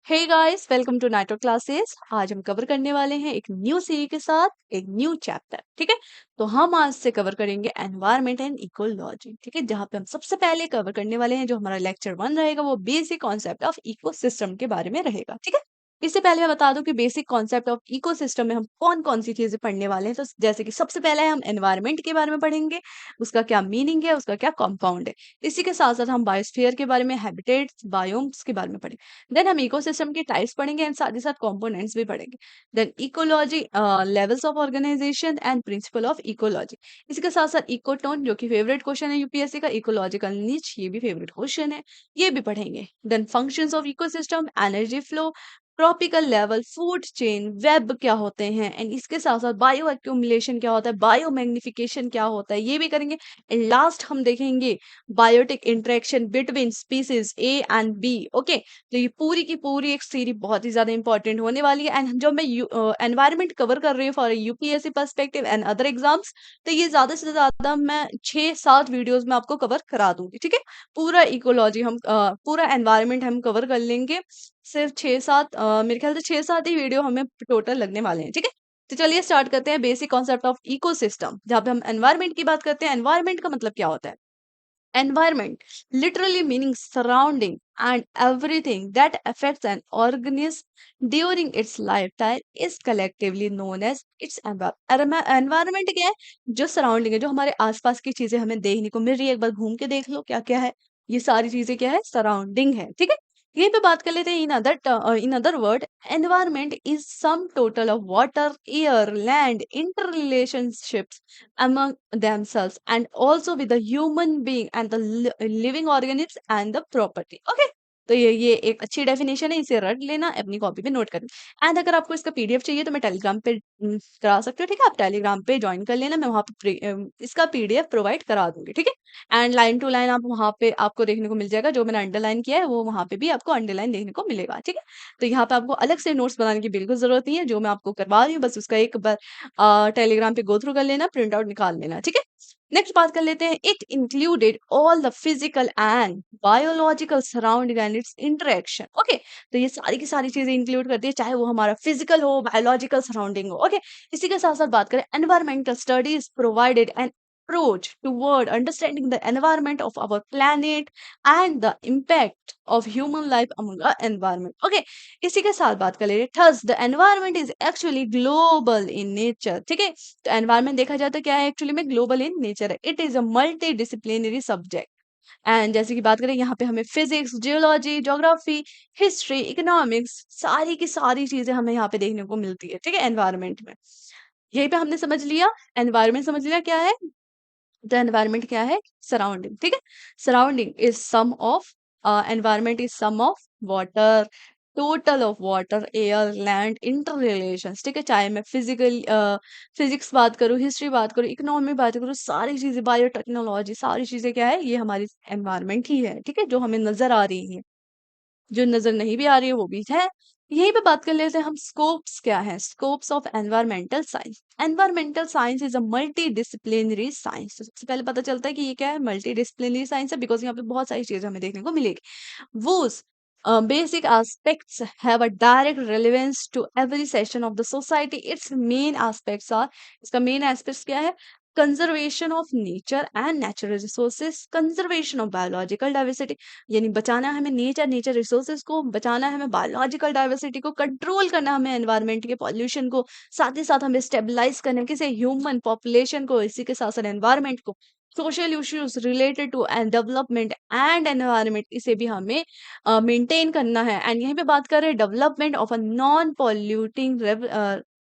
Hey guys, welcome to Nitro classes. आज हम cover करने वाले हैं एक न्यू सीरीज के साथ एक न्यू चैप्टर। ठीक है, तो हम आज से कवर करेंगे एनवायरनमेंट एंड इकोलॉजी। ठीक है, जहाँ पे हम सबसे पहले कवर करने वाले हैं जो हमारा लेक्चर 1 रहेगा वो बेसिक कॉन्सेप्ट ऑफ इकोसिस्टम के बारे में रहेगा। ठीक है, इससे पहले मैं बता दूं कि बेसिक कॉन्सेप्ट ऑफ इकोसिस्टम में हम कौन कौन सी चीजें पढ़ने वाले हैं। तो जैसे कि सबसे पहले हम एनवायरनमेंट के बारे में पढ़ेंगे, उसका क्या मीनिंग है, उसका क्या कंपाउंड है। इसी के साथ साथ हम बायोस्फीयर के बारे में, हैबिटेट्स, बायोम्स के बारे में पढ़ेंगे। देन हम इकोसिस्टम के टाइप्स पढ़ेंगे एंड साथ ही साथ कंपोनेंट्स भी पढ़ेंगे। Then ecology, levels of organisation and principle of ecology. इसके साथ साथ इकोटोन जो कि फेवरेट क्वेश्चन है यूपीएससी का, इकोलॉजिकल नीच ये भी फेवरेट क्वेश्चन है, ये भी पढ़ेंगे। Then functions of ecosystem, energy flow, tropical level, food chain, web क्या होते हैं, एंड इसके साथ साथ बायो एक्यूमुलेशन क्या होता है, बायो मैग्निफिकेशन क्या होता है, ये भी करेंगे। एंड लास्ट हम देखेंगे biotic interaction between species A and B. Okay, तो ये पूरी की पूरी एक सीरीज बहुत ही ज्यादा इंपॉर्टेंट होने वाली है। एंड जो मैं एनवायरनमेंट कवर कर रही हूँ for UPSC perspective and other exams, तो ये ज्यादा से ज्यादा मैं 6-7 वीडियोस में आपको कवर करा दूंगी। ठीक है, पूरा इकोलॉजी हम पूरा एनवायरनमेंट हम कवर कर लेंगे। सिर्फ 6-7, मेरे ख्याल से 6-7 ही वीडियो हमें टोटल लगने वाले हैं। ठीक है, तो चलिए स्टार्ट करते हैं बेसिक कॉन्सेप्ट ऑफ इकोसिस्टम। जहाँ पे हम एनवायरनमेंट की बात करते हैं, एनवायरनमेंट का मतलब क्या होता है। Environment literally meaning surrounding and everything that affects an organism during its lifetime is collectively known as its environment। क्या है? जो सराउंडिंग है, जो हमारे आसपास की चीजें हमें देखने को मिल रही है, एक बार घूम के देख लो क्या क्या है। ये सारी चीजें क्या है? सराउंडिंग है। ठीक है, यहीं पे बात कर लेते हैं। In other word, environment is sum total of water, air, land, interrelationships among themselves and also with the human being and the living organisms and the property। okay, तो ये एक अच्छी डेफिनेशन है, इसे रट लेना, अपनी कॉपी पे नोट करना। एंड अगर आपको इसका पीडीएफ चाहिए तो मैं टेलीग्राम पे करा सकते हो। ठीक है, आप टेलीग्राम पे ज्वाइन कर लेना, मैं वहां पे इसका पीडीएफ प्रोवाइड करा दूंगी। ठीक है, एंड लाइन टू लाइन आप वहां पे आपको देखने को मिल जाएगा, जो मैंने अंडरलाइन किया है वो वहां पे भी आपको अंडरलाइन देखने को मिलेगा। ठीक है, तो यहाँ पे आपको अलग से नोट्स बनाने की बिल्कुल जरूरत नहीं है, जो मैं आपको करवा रही हूँ बस उसका एक बार टेलीग्राम पे गो थ्रू कर लेना, प्रिंट आउट निकाल लेना। ठीक है, नेक्स्ट बात कर लेते हैं। It included all the physical and biological surrounding and it's interaction. Okay, तो ये सारी की सारी चीजें इंक्लूड करती है, चाहे वो हमारा फिजिकल हो, बायोलॉजिकल सराउंडिंग हो। ओके, इसी के साथ साथ बात करें, environmental studies provided N approach toward understanding the environment of our planet and the impact of human life among our environment। okay, इसी के साथ बात कर ले रहे, thus the environment is actually global in nature। ठीक है, तो एनवायरमेंट देखा जाए तो क्या है, एक्चुअली में ग्लोबल इन नेचर है। It is a multi disciplinary subject. And जैसे कि बात करें, यहाँ पे हमें physics, geology, geography, history, economics, सारी की सारी चीजें हमें यहाँ पे देखने को मिलती है। ठीक है, एनवायरमेंट में यही पे हमने समझ लिया, एनवायरमेंट समझ लिया क्या है। द एनवायरमेंट क्या है? सराउंडिंग। ठीक है, surrounding is sum of, environment is sum of water, total of water, air, land, interrelations. ठीक है, चाहे मैं फिजिक्स बात करूँ, हिस्ट्री बात करूँ, इकोनॉमी बात करूँ, सारी चीजें, बायोटेक्नोलॉजी, सारी चीजें क्या है, ये हमारी एनवायरमेंट ही है। ठीक है, जो हमें नजर आ रही है, जो नजर नहीं भी आ रही है वो भी है। यहीं पे बात कर लेते हैं हम, स्कोप्स क्या है, scopes of environmental science. Environmental science is a multi disciplinary science. तो सबसे पहले पता चलता है कि ये क्या है, मल्टी डिसिप्लिनरी साइंस है, बिकॉज यहाँ पे बहुत सारी चीजें हमें देखने को मिलेगी। वोस basic aspects have a direct relevance to every section of the society। its main aspects are, इसका main aspects क्या है, conservation of nature and natural resources, conservation of biological diversity, यानी बचाना है हमें नेचर, नेचर रिसोर्सेज को बचाना है हमें, बायोलॉजिकल डाइवर्सिटी को कंट्रोल करना है हमें, एनवायरनमेंट के पॉल्यूशन को, साथ ही साथ हमें स्टेबलाइज करना है किसे, ह्यूमन पॉपुलेशन को, इसी के साथ साथ एनवायरनमेंट को, social issues related to and development and environment, इसे भी हमें मेंटेन करना है। एंड यहीं पे बात कर रहे हैं development of a non polluting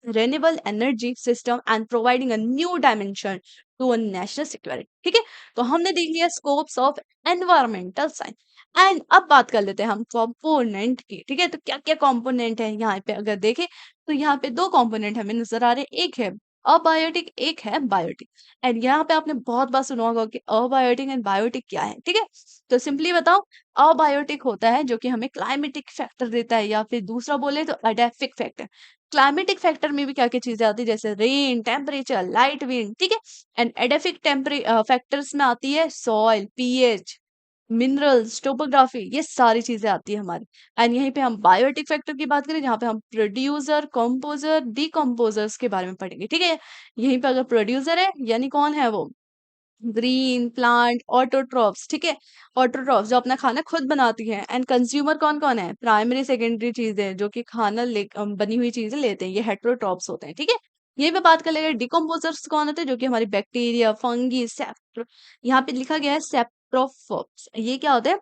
renewable energy system and providing a new dimension to a national security। ठीक है, तो हमने देख लिया scopes of environmental science. And अब बात कर लेते हैं हम कंपोनेंट की। ठीक है, तो क्या क्या कंपोनेंट है यहाँ पे अगर देखें, तो यहाँ पे दो कंपोनेंट हमें नजर आ रहे हैं, एक है अबायोटिक, एक है बायोटिक। एंड यहाँ पे आपने बहुत बार सुना होगा कि अबायोटिक एंड बायोटिक क्या है। ठीक है, तो सिंपली बताओ, अबायोटिक होता है जो कि हमें क्लाइमेटिक फैक्टर देता है, या फिर दूसरा बोले तो एडेफिक फैक्टर। क्लाइमेटिक फैक्टर में भी क्या क्या चीजें आती है, जैसे रेन, टेम्परेचर, लाइट, विंड। ठीक है, एंड एडेफिक टेम्परे फैक्टर्स में आती है सॉइल, पीएच, मिनरल्स, टोपोग्राफी, ये सारी चीजें आती है हमारी। एंड यहीं पे हम बायोटिक फैक्टर की बात करें, जहाँ पे हम प्रोड्यूसर, कंपोजर, डिकम्पोजर्स के बारे में पढ़ेंगे, ठीक है। यहीं पे अगर प्रोड्यूसर है यानी कौन है वो, ग्रीन प्लांट, ऑटोट्रॉफ्स, ठीक है। ऑटोट्रॉफ्स जो अपना खाना खुद बनाती है। एंड कंज्यूमर कौन कौन है, प्राइमरी सेकेंडरी चीजें जो कि खाना बनी हुई चीजें लेते हैं, ये हेट्रोट्रॉफ्स होते हैं, ठीक है। यही पे बात कर लेंगे डिकम्पोजर्स कौन होते हैं, जो कि हमारी बैक्टीरिया, फंगी, सेप्ट, यहाँ पे लिखा गया है सेप्ट्रोफोर्स, ये क्या होते हैं,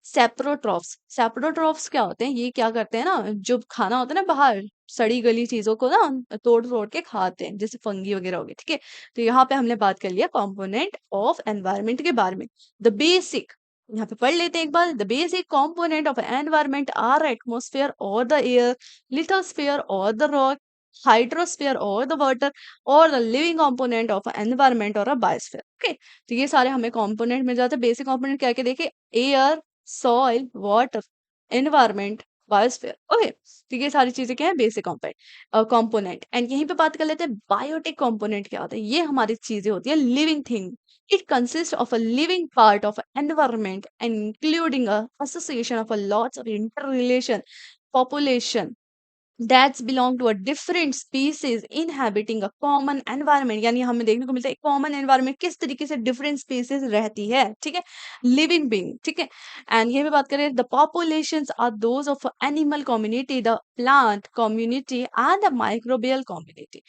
सेप्रोट्रॉफ्स। सेप्रोट्रॉफ्स क्या होते हैं, ये क्या करते हैं ना, जो खाना होता है ना बाहर, सड़ी गली चीजों को ना तोड़ तोड़ के खाते हैं, जैसे फंगी वगैरह हो गए, ठीक है। तो यहाँ पे हमने बात कर लिया कंपोनेंट ऑफ एनवायरनमेंट के बारे में। द बेसिक, यहाँ पे पढ़ लेते हैं एक बार। The basic component of environment are atmosphere और द एयर, लिथोस्फेयर और द रॉक, हाइड्रोस्फेयर और द वाटर, और the living component of environment और अ बायोस्फेयर, ओके। तो ये सारे हमें कंपोनेंट मिल जाते हैं। बेसिक कंपोनेंट क्या क्या देखे, air, soil, water, environment, biosphere, okay. तो ये सारी चीजें क्या है, बेसिक कंपोनेंट। एंड यहीं पे बात कर लेते हैं बायोटिक कंपोनेंट क्या होता है। ये हमारी चीजें होती है living thing. It consist of a living part of environment and including a association of a lots of interrelation population that's belong to a different species inhabiting a common environment. यानी हमें देखने को मिलता है common environment किस तरीके से different species रहती है, ठीक है, लिविंग बीइंग, ठीक है। एंड ये भी बात करें, the populations are those of animal community, the plant community and the microbial community.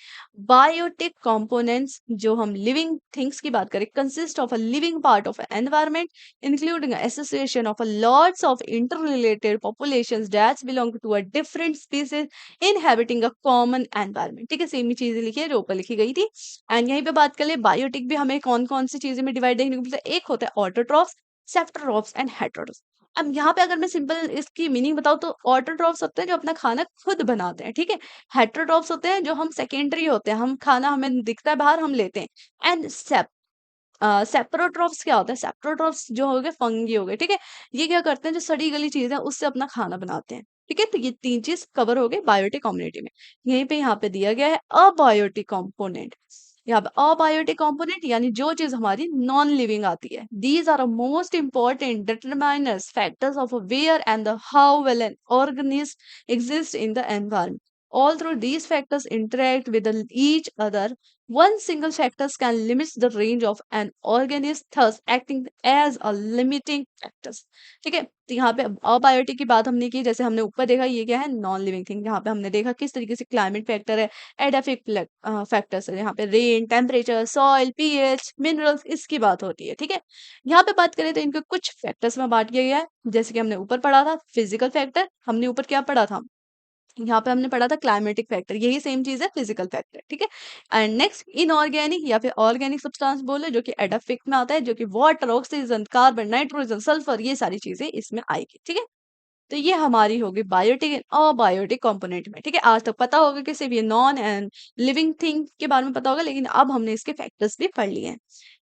Biotic components जो हम लिविंग थिंग्स की बात करें, consist of a living part of environment including association of a lots of interrelated populations that belong to a different species inhabiting a common environment, ठीक है। Same ही चीजें लिखी है जो ऊपर लिखी गई थी। एंड यहीं पे बात कर ले बायोटिक भी हमें कौन कौन सी चीजें में डिवाइड देखने को मिलता है। एक होता है ऑटोट्रॉफ्स, सेप्टोट्रॉफ्स एंड हेटेरोट्रॉफ्स। अब यहाँ पे अगर मैं सिंपल इसकी मीनिंग बताऊं तो ऑटोट्रॉफ्स होते हैं जो अपना खाना खुद बनाते हैं, ठीक है। हेटेरोट्रॉफ्स होते हैं जो हम सेकेंडरी होते हैं, हम खाना हमें दिखता है बाहर हम लेते हैं। एंड सेप्रोट्रॉफ्स क्या होता है, सेप्रोट्रॉफ्स जो हो गए फंगी हो गए, ठीक है। ये क्या करते हैं, जो सड़ी गली चीज है उससे अपना खाना बनाते हैं, ठीक है। तो ये तीन चीज कवर हो गई बायोटिक कम्युनिटी में। यहीं पे यहाँ पे दिया गया है अबायोटिक कंपोनेंट। यहाँ पे अबायोटिक कंपोनेंट यानी जो चीज हमारी नॉन लिविंग आती है। These are most important determiners factors of where and the how well an organism exist in the environment. All through these factors interact with each other, one single factors can limit the range of an organism, thus acting as a limiting factors। ठीक है, तो यहाँ पे abiotic की बात हमने की, जैसे हमने ऊपर देखा ये क्या है, नॉन लिविंग थिंग। यहाँ पे हमने देखा किस तरीके से क्लाइमेट फैक्टर है, एडाफिक फैक्टर्स है, यहाँ पे rain, temperature, soil, pH, minerals, इसकी बात होती है, ठीक है। यहाँ पे बात करें तो इनके कुछ फैक्टर्स में बांट किया गया है, जैसे कि हमने ऊपर पढ़ा था फिजिकल फैक्टर, हमने ऊपर क्या पढ़ा था, यहाँ पे हमने पढ़ा था क्लाइमेटिक फैक्टर, यही सेम चीज है फिजिकल फैक्टर, ठीक है। एंड नेक्स्ट इनऑर्गेनिक या फिर ऑर्गेनिक सब्सटेंस बोले, जो कि एडाफिक में आता है, जो कि water, oxygen, carbon, nitrogen, sulphur, ये सारी चीजें इसमें आएगी, ठीक है। तो ये हमारी होगी बायोटिक एंड अबायोटिक कंपोनेंट में, ठीक है। आज तक पता होगा कि सिर्फ ये नॉन एंड लिविंग थिंग के बारे में पता होगा, लेकिन अब हमने इसके फैक्टर्स भी पढ़ लिए हैं।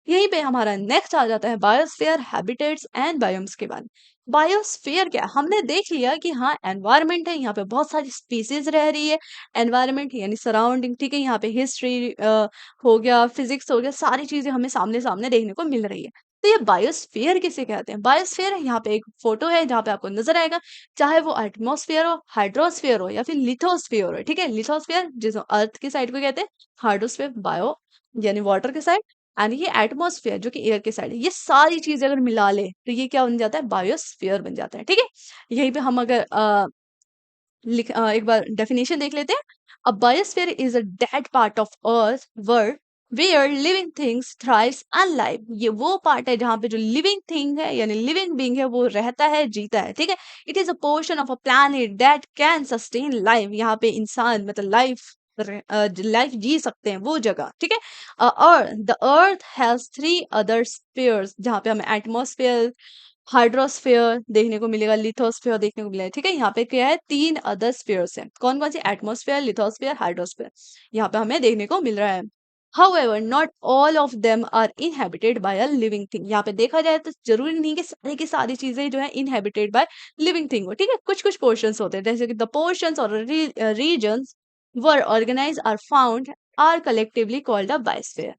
यहीं पे हमारा नेक्स्ट आ जाता है बायोस्फीयर, हैबिटेट्स एंड बायोम्स के बारे में। बायोस्फीयर क्या है? हमने देख लिया कि हाँ एनवायरनमेंट है, यहाँ पे बहुत सारी स्पीसीज रह रही है। एनवायरनमेंट यानी सराउंडिंग, ठीक है। यहाँ पे हिस्ट्री हो गया, फिजिक्स हो गया, सारी चीजें हमें सामने सामने देखने को मिल रही है। तो ये बायोस्फीयर किसे कहते हैं? बायोस्फीयर यहाँ पे एक फोटो है जहाँ पे आपको नजर आएगा, चाहे वो एटमॉस्फेयर हो, हाइड्रोस्फीयर हो या फिर लिथोस्फीयर हो, ठीक है। लिथोस्फीयर जिसे अर्थ की साइड को कहते हैं, हाइड्रोस्फीयर बायो यानी वाटर के साइड, एंड ये एटमॉस्फेयर जो कि एयर के साइड है। ये सारी चीजें अगर मिला ले तो ये क्या बन जाता है, बायोस्फीयर बन जाता है, ठीक है। यहीं पे हम अगर एक बार डेफिनेशन देख लेते हैं। A biosphere is a dead part of earth world where living things thrives and live. ये वो पार्ट है जहाँ पे जो लिविंग थिंग है यानी लिविंग बीइंग है वो रहता है, जीता है, ठीक है। It is a portion of a planet that can sustain life. यहाँ पे इंसान मतलब लाइफ जी सकते हैं वो जगह, ठीक है। और the earth has three other spheres, जहाँ पे हमें एटमॉस्फेयर, हाइड्रोस्फीयर देखने को मिलेगा, लिथोस्फीयर देखने को मिलेगा, ठीक है। यहाँ पे क्या है, तीन अदर स्फीयर्स हैं। कौन कौन सी? एटमॉस्फेयर, लिथोस्फीयर, हाइड्रोस्फीयर, यहाँ पे हमें देखने को मिल रहा है। However, not all of them are inhabited by a living thing। यहाँ पे देखा जाए तो जरूरी नहीं कि सारी की सारी चीजें जो है inhabited by living thing हो, ठीक है। कुछ कुछ portions होते हैं, जैसे कि the portions or regions were organized are found are collectively called a biosphere।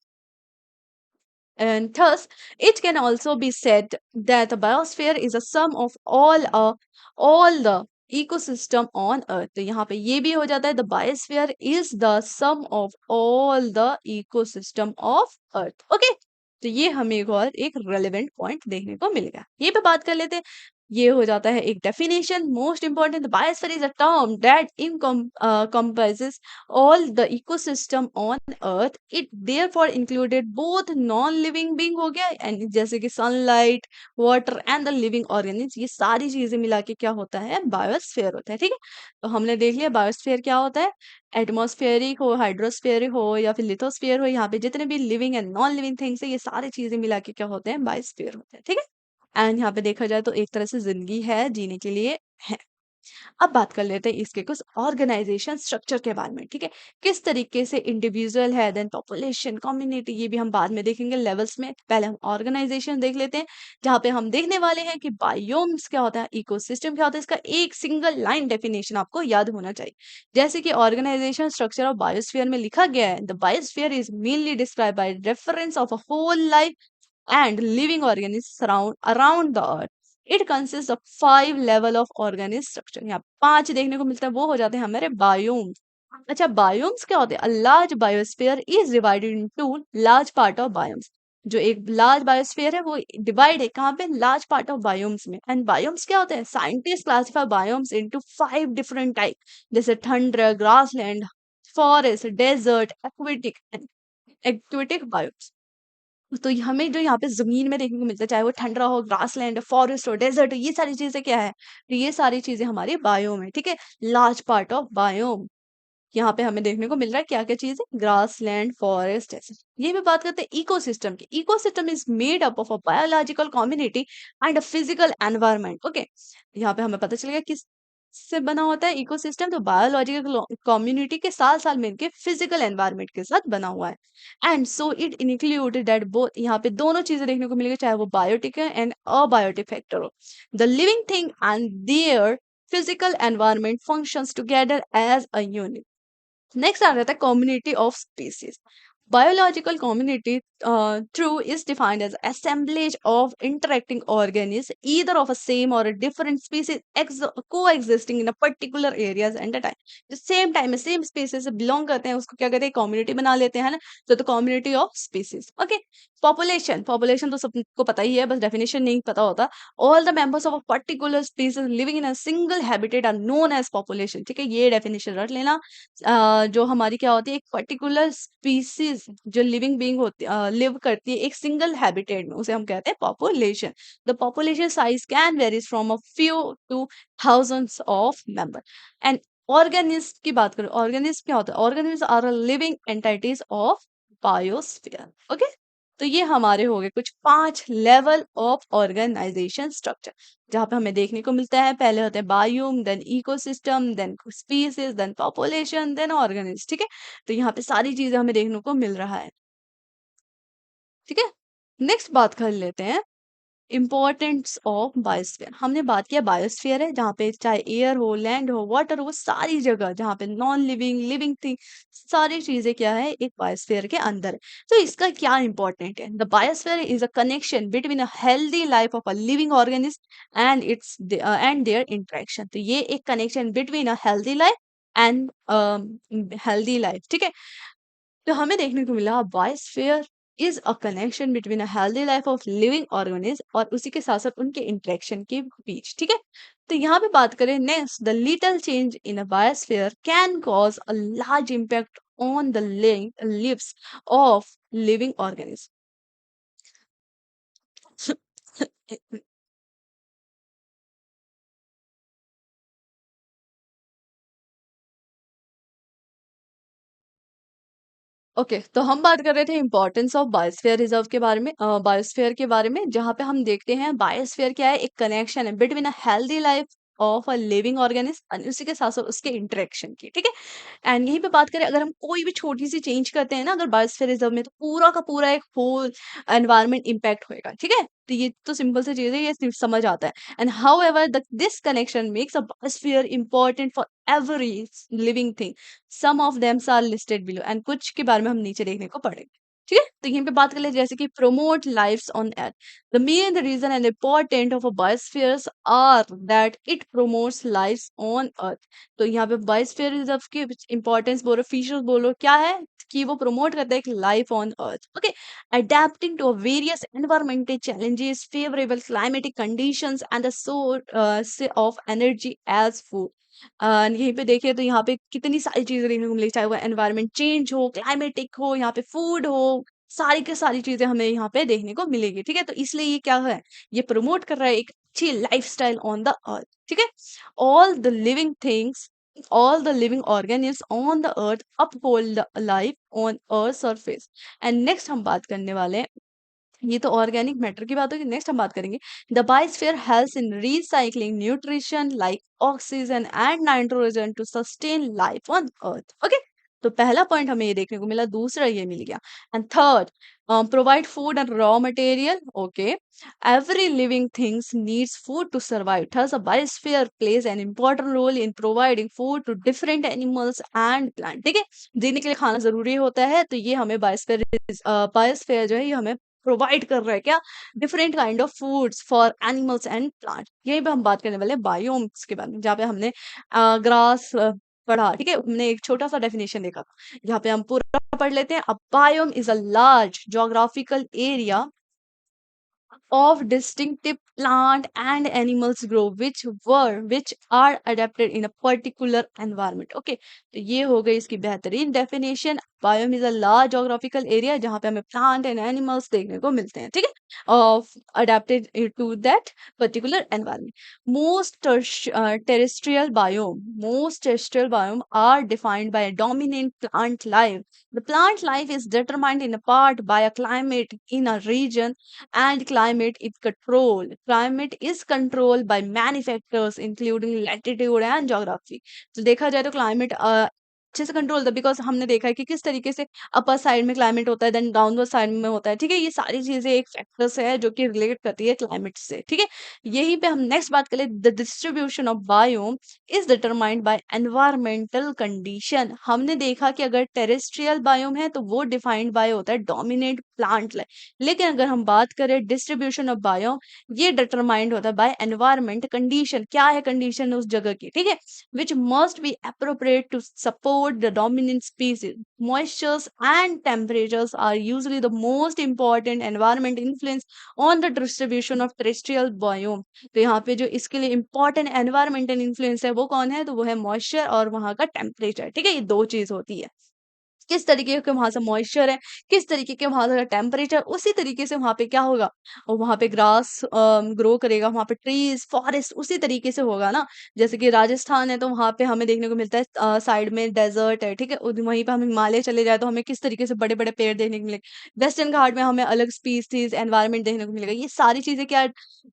And thus, it can also be said that the biosphere is a sum of all the ecosystem on earth. तो यहाँ पे ये भी हो जाता है, the biosphere is the sum of all the ecosystem of earth. Okay, तो ये हमें एक और एक रेलेवेंट पॉइंट देखने को मिल गया। ये पे बात कर लेते हैं। ये हो जाता है एक definition most important, the biosphere is a term that encompasses all the ecosystem on earth. It therefore included both non-living being हो गया and जैसे कि sunlight, water and the living organisms, ये सारी चीजें मिला के क्या होता है, बायोस्फीयर होता है। ठीक है, तो हमने देख लिया बायोस्फीयर क्या होता है। एटमॉस्फेरिक हो, हाइड्रोस्फेयर हो या फिर लिथोस्फेयर हो, यहाँ पे जितने भी living and non living things है, ये सारी चीजें मिला के क्या होते हैं, बायोस्फीयर होते हैं। ठीक है, एंड यहाँ पे देखा जाए तो एक तरह से जिंदगी है, जीने के लिए है। अब बात कर लेते हैं इसके कुछ ऑर्गेनाइजेशन स्ट्रक्चर के बारे में। ठीक है, किस तरीके से इंडिविजुअल है, देन पॉपुलेशन, कम्युनिटी, ये भी हम बाद में देखेंगे लेवल्स में। पहले हम ऑर्गेनाइजेशन देख लेते हैं, जहाँ पे हम देखने वाले हैं कि बायोम्स क्या होता है, इकोसिस्टम क्या होता है। इसका एक सिंगल लाइन डेफिनेशन आपको याद होना चाहिए। जैसे कि ऑर्गेनाइजेशन स्ट्रक्चर ऑफ बायोस्फीयर में लिखा गया है, the biosphere is mainly describe by reference of a whole life and living organisms around the earth. It consists of 5 level of organism structure. यहाँ 5 देखने को मिलता है, वो हो जाते हैं हमारे बायोम्स। अच्छा, बायोम्स क्या होते हैं? A large biosphere is divided into large part of biomes. जो एक लार्ज बायोस्फीयर है वो डिवाइड है कहाँ पे, लार्ज पार्ट ऑफ बायोम्स में। एंड बायोम्स क्या होते हैं? Scientist classify biomes into 5 different type, जैसे ठंड, grassland, forest, desert, aquatic biomes. तो हमें जो यहाँ पे ज़मीन में देखने को मिलता है, चाहे वो ठंडा हो, ग्रासलैंड, फॉरेस्ट हो, डेज़र्ट हो, ये सारी चीज़ें क्या है? तो ये सारी चीज़ें हमारी बायोम है, ठीक है? Large part of biome. यहाँ पे हमें देखने को मिल रहा है क्या-क्या चीज़ें? Grassland, forest, desert. ये भी बात करते हैं इकोसिस्टम की। Ecosystem is made up of a biological community and a physical environment. Okay? यहाँ पे हमें पता चल गया किस से बना होता है इकोसिस्टम, तो बायोलॉजिकल कम्युनिटी के साथ-साथ मिलके फिजिकल एनवायरनमेंट के साथ बना हुआ है। And so it include that both, यहाँ पे दोनों चीजें देखने को मिलेगी, चाहे वो बायोटिक है एंड अबायोटिक फैक्टर हो। The living thing and their physical environment functions together as a unit. Next आ जाता है community of species. Biological community, true, is defined as assemblage of interacting organisms, either of a same or a different species, coexisting in a particular areas and a time. जो same time में same species से belong करते हैं उसको क्या कहते हैं, community बना लेते हैं ना, तो community of species. Okay, population, population तो सबको पता ही है, बस डेफिनेशन नहीं पता होता। All the members of a particular species living in a single habitat are known as population. ठीक है, ये डेफिनेशन रट लेना। जो हमारी क्या होती है, एक पर्टिकुलर स्पीसीज जो लिविंग बीइंग होती लिव करती है एक सिंगल हैबिटेट में, उसे हम कहते हैं population. The population size can varies from a few to thousands of member. And organism की बात करें, ऑर्गेनिज्म क्या होता है? Organism are living entities of biosphere. Okay, तो ये हमारे हो गए कुछ 5 लेवल ऑफ ऑर्गेनाइजेशन स्ट्रक्चर, जहाँ पे हमें देखने को मिलता है। पहले होते हैं biome, then ecosystem, then species, then population, then organism. ठीक है, तो यहाँ पे सारी चीजें हमें देखने को मिल रहा है। ठीक है, नेक्स्ट बात कर लेते हैं इम्पोर्टेंस ऑफ बायोस्फीयर। हमने बात किया बायोस्फीयर है जहाँ पे चाहे एयर हो, लैंड हो, वाटर हो, वो सारी जगह जहाँ पे नॉन लिविंग, लिविंग थिंग, सारी चीजें क्या है, एक बायोस्फीयर के अंदर है। तो इसका क्या इंपॉर्टेंट है? The biosphere is a connection between a healthy life of a living organism and it's and there interaction. तो ये एक connection between a healthy life and healthy life. ठीक है, तो हमें देखने को मिला biosphere is a connection between a healthy life of living organism और उसी के साथ साथ उनके इंटरेक्शन के बीच। ठीक है, तो यहाँ पे बात करें next, the little change in a biosphere can cause a large impact on the leaves of living organism. Okay, तो हम बात कर रहे थे इंपॉर्टेंस ऑफ बायोस्फीयर रिजर्व के बारे में, बायोस्फीयर के बारे में, जहाँ पे हम देखते हैं बायोस्फीयर क्या है, एक कनेक्शन है between a healthy life of a living organism और उसी के साथ साथ उसके इंटरेक्शन की। ठीक है, एंड यहीं पे बात करें, अगर हम कोई भी छोटी सी चेंज करते हैं ना अगर बायोस्फीयर रिजर्व में, तो पूरा का पूरा एक होल एनवायरनमेंट इम्पैक्ट होएगा। ठीक है, तो ये तो सिंपल सी चीज है, ये सिर्फ समझ आता है। And however this connection makes a biosphere important for every living thing. Some of them's are listed below, and कुछ के बारे में हम नीचे देखने को पड़ेंगे। ठीक है? तो यहीं पे बात कर ले जैसे कि promote lives on earth. The main reason and important of a biospheres are that it promotes lives on earth. तो यहाँ पे बायोस्फीयर रिजर्व की इंपॉर्टेंस बोलो, फीचर्स बोलो, क्या है कि वो प्रमोट करता है एक life on earth. Okay, adapting to various environmental challenges, favorable climatic conditions, and the source of energy as food. यहीं पे देखिए तो यहाँ पे कितनी सारी चीजें देखने को मिलेगी, चाहे वो एनवायरनमेंट चेंज हो, क्लाइमेटिक हो, यहाँ पे फूड हो, सारी की सारी चीजें हमें यहाँ पे देखने को मिलेगी। ठीक है, तो इसलिए ये क्या है, ये प्रमोट कर रहा है एक अच्छी लाइफस्टाइल ऑन द अर्थ। ठीक है, all the living things, all the living organisms on the earth uphold the life on earth surface। And next हम बात करने वाले हैं, ये तो ऑर्गेनिक मैटर की बात होगी, नेक्स्ट हम बात करेंगे the biosphere helps in recycling nutrition like oxygen and nitrogen to sustain life on earth. Okay, तो पहला पॉइंट हमें ये देखने को मिला, दूसरा ये मिल गया। And third, provide food and raw material. Okay, every living things needs food to survive, thus a biosphere plays an important role in providing food to different animals and plant। ठीक है, जीने के लिए खाना जरूरी होता है, तो ये हमें बायोस्फीयर, बायोस्फीयर जो है ये हमें प्रोवाइड कर रहा है क्या, different kind of foods for animals and plant. यहीं पे हम बात करने वाले हैं बायोम्स के बारे में, जहाँ पे हमने ग्रास पढ़ा। ठीक है, हमने एक छोटा सा डेफिनेशन देखा था, यहाँ पे हम पूरा पढ़ लेते हैं। A biome is a large geographical area of distinctive plant and animals grow which are adapted in a particular environment। Okay, तो ये हो गई इसकी बेहतरीन definition. Biome is a large geographical area जहाँ पे हमें प्लांट एंड एनिमल्स देखने को मिलते हैं। ठीक है, of adapted to that particular environment. Most terrestrial biome are defined by dominant plant life. The plant life is determined in part by a climate in a region, and climate is controlled by many factors including latitude and geography। तो देखा जाए तो climate अच्छे से control होता है, because हमने देखा है कि किस तरीके से अपर साइड में क्लाइमेट होता है, देन डाउनवर्ड साइड में होता है। ठीक है, ये सारी चीजें एक फैक्टर्स है जो कि रिलेट करती है क्लाइमेट से। ठीक है, यहीं पे हम नेक्स्ट बात करें, the distribution of biome is determined by environmental condition. हमने देखा कि अगर टेरेस्ट्रियल बायोम है तो वो डिफाइंड बाय होता है डोमिनेंट प्लांट लाइफ, लेकिन अगर हम बात करें डिस्ट्रीब्यूशन ऑफ बायोम, ये डिटरमाइंड होता है बाय एनवायरमेंट कंडीशन। क्या है कंडीशन उस जगह की, ठीक है, which must be appropriate to support the dominant species. Moistures and temperatures are usually the most important environment influence on the distribution of terrestrial biome. तो यहाँ पे जो इसके लिए इंपॉर्टेंट एनवायरमेंटल इन्फ्लुएंस है वो कौन है, तो वो है मॉइस्चर और वहां का टेम्परेचर। ठीक है, ये दो चीज होती है, किस तरीके के वहां से मॉइस्चर है, किस तरीके के वहां का टेम्परेचर, उसी तरीके से वहां पे क्या होगा, और वहां पे ग्रास ग्रो करेगा, वहां पे ट्रीज फॉरेस्ट उसी तरीके से होगा ना। जैसे कि राजस्थान है तो वहां पे हमें देखने को मिलता है साइड में डेजर्ट है। ठीक है, वहीं पे हम हिमालय चले जाए तो हमें किस तरीके से बड़े बड़े पेड़ देखने को मिलेंगे। वेस्टर्न घाट में हमें अलग स्पीसीज एनवायरमेंट देखने को मिलेगा। ये सारी चीजें क्या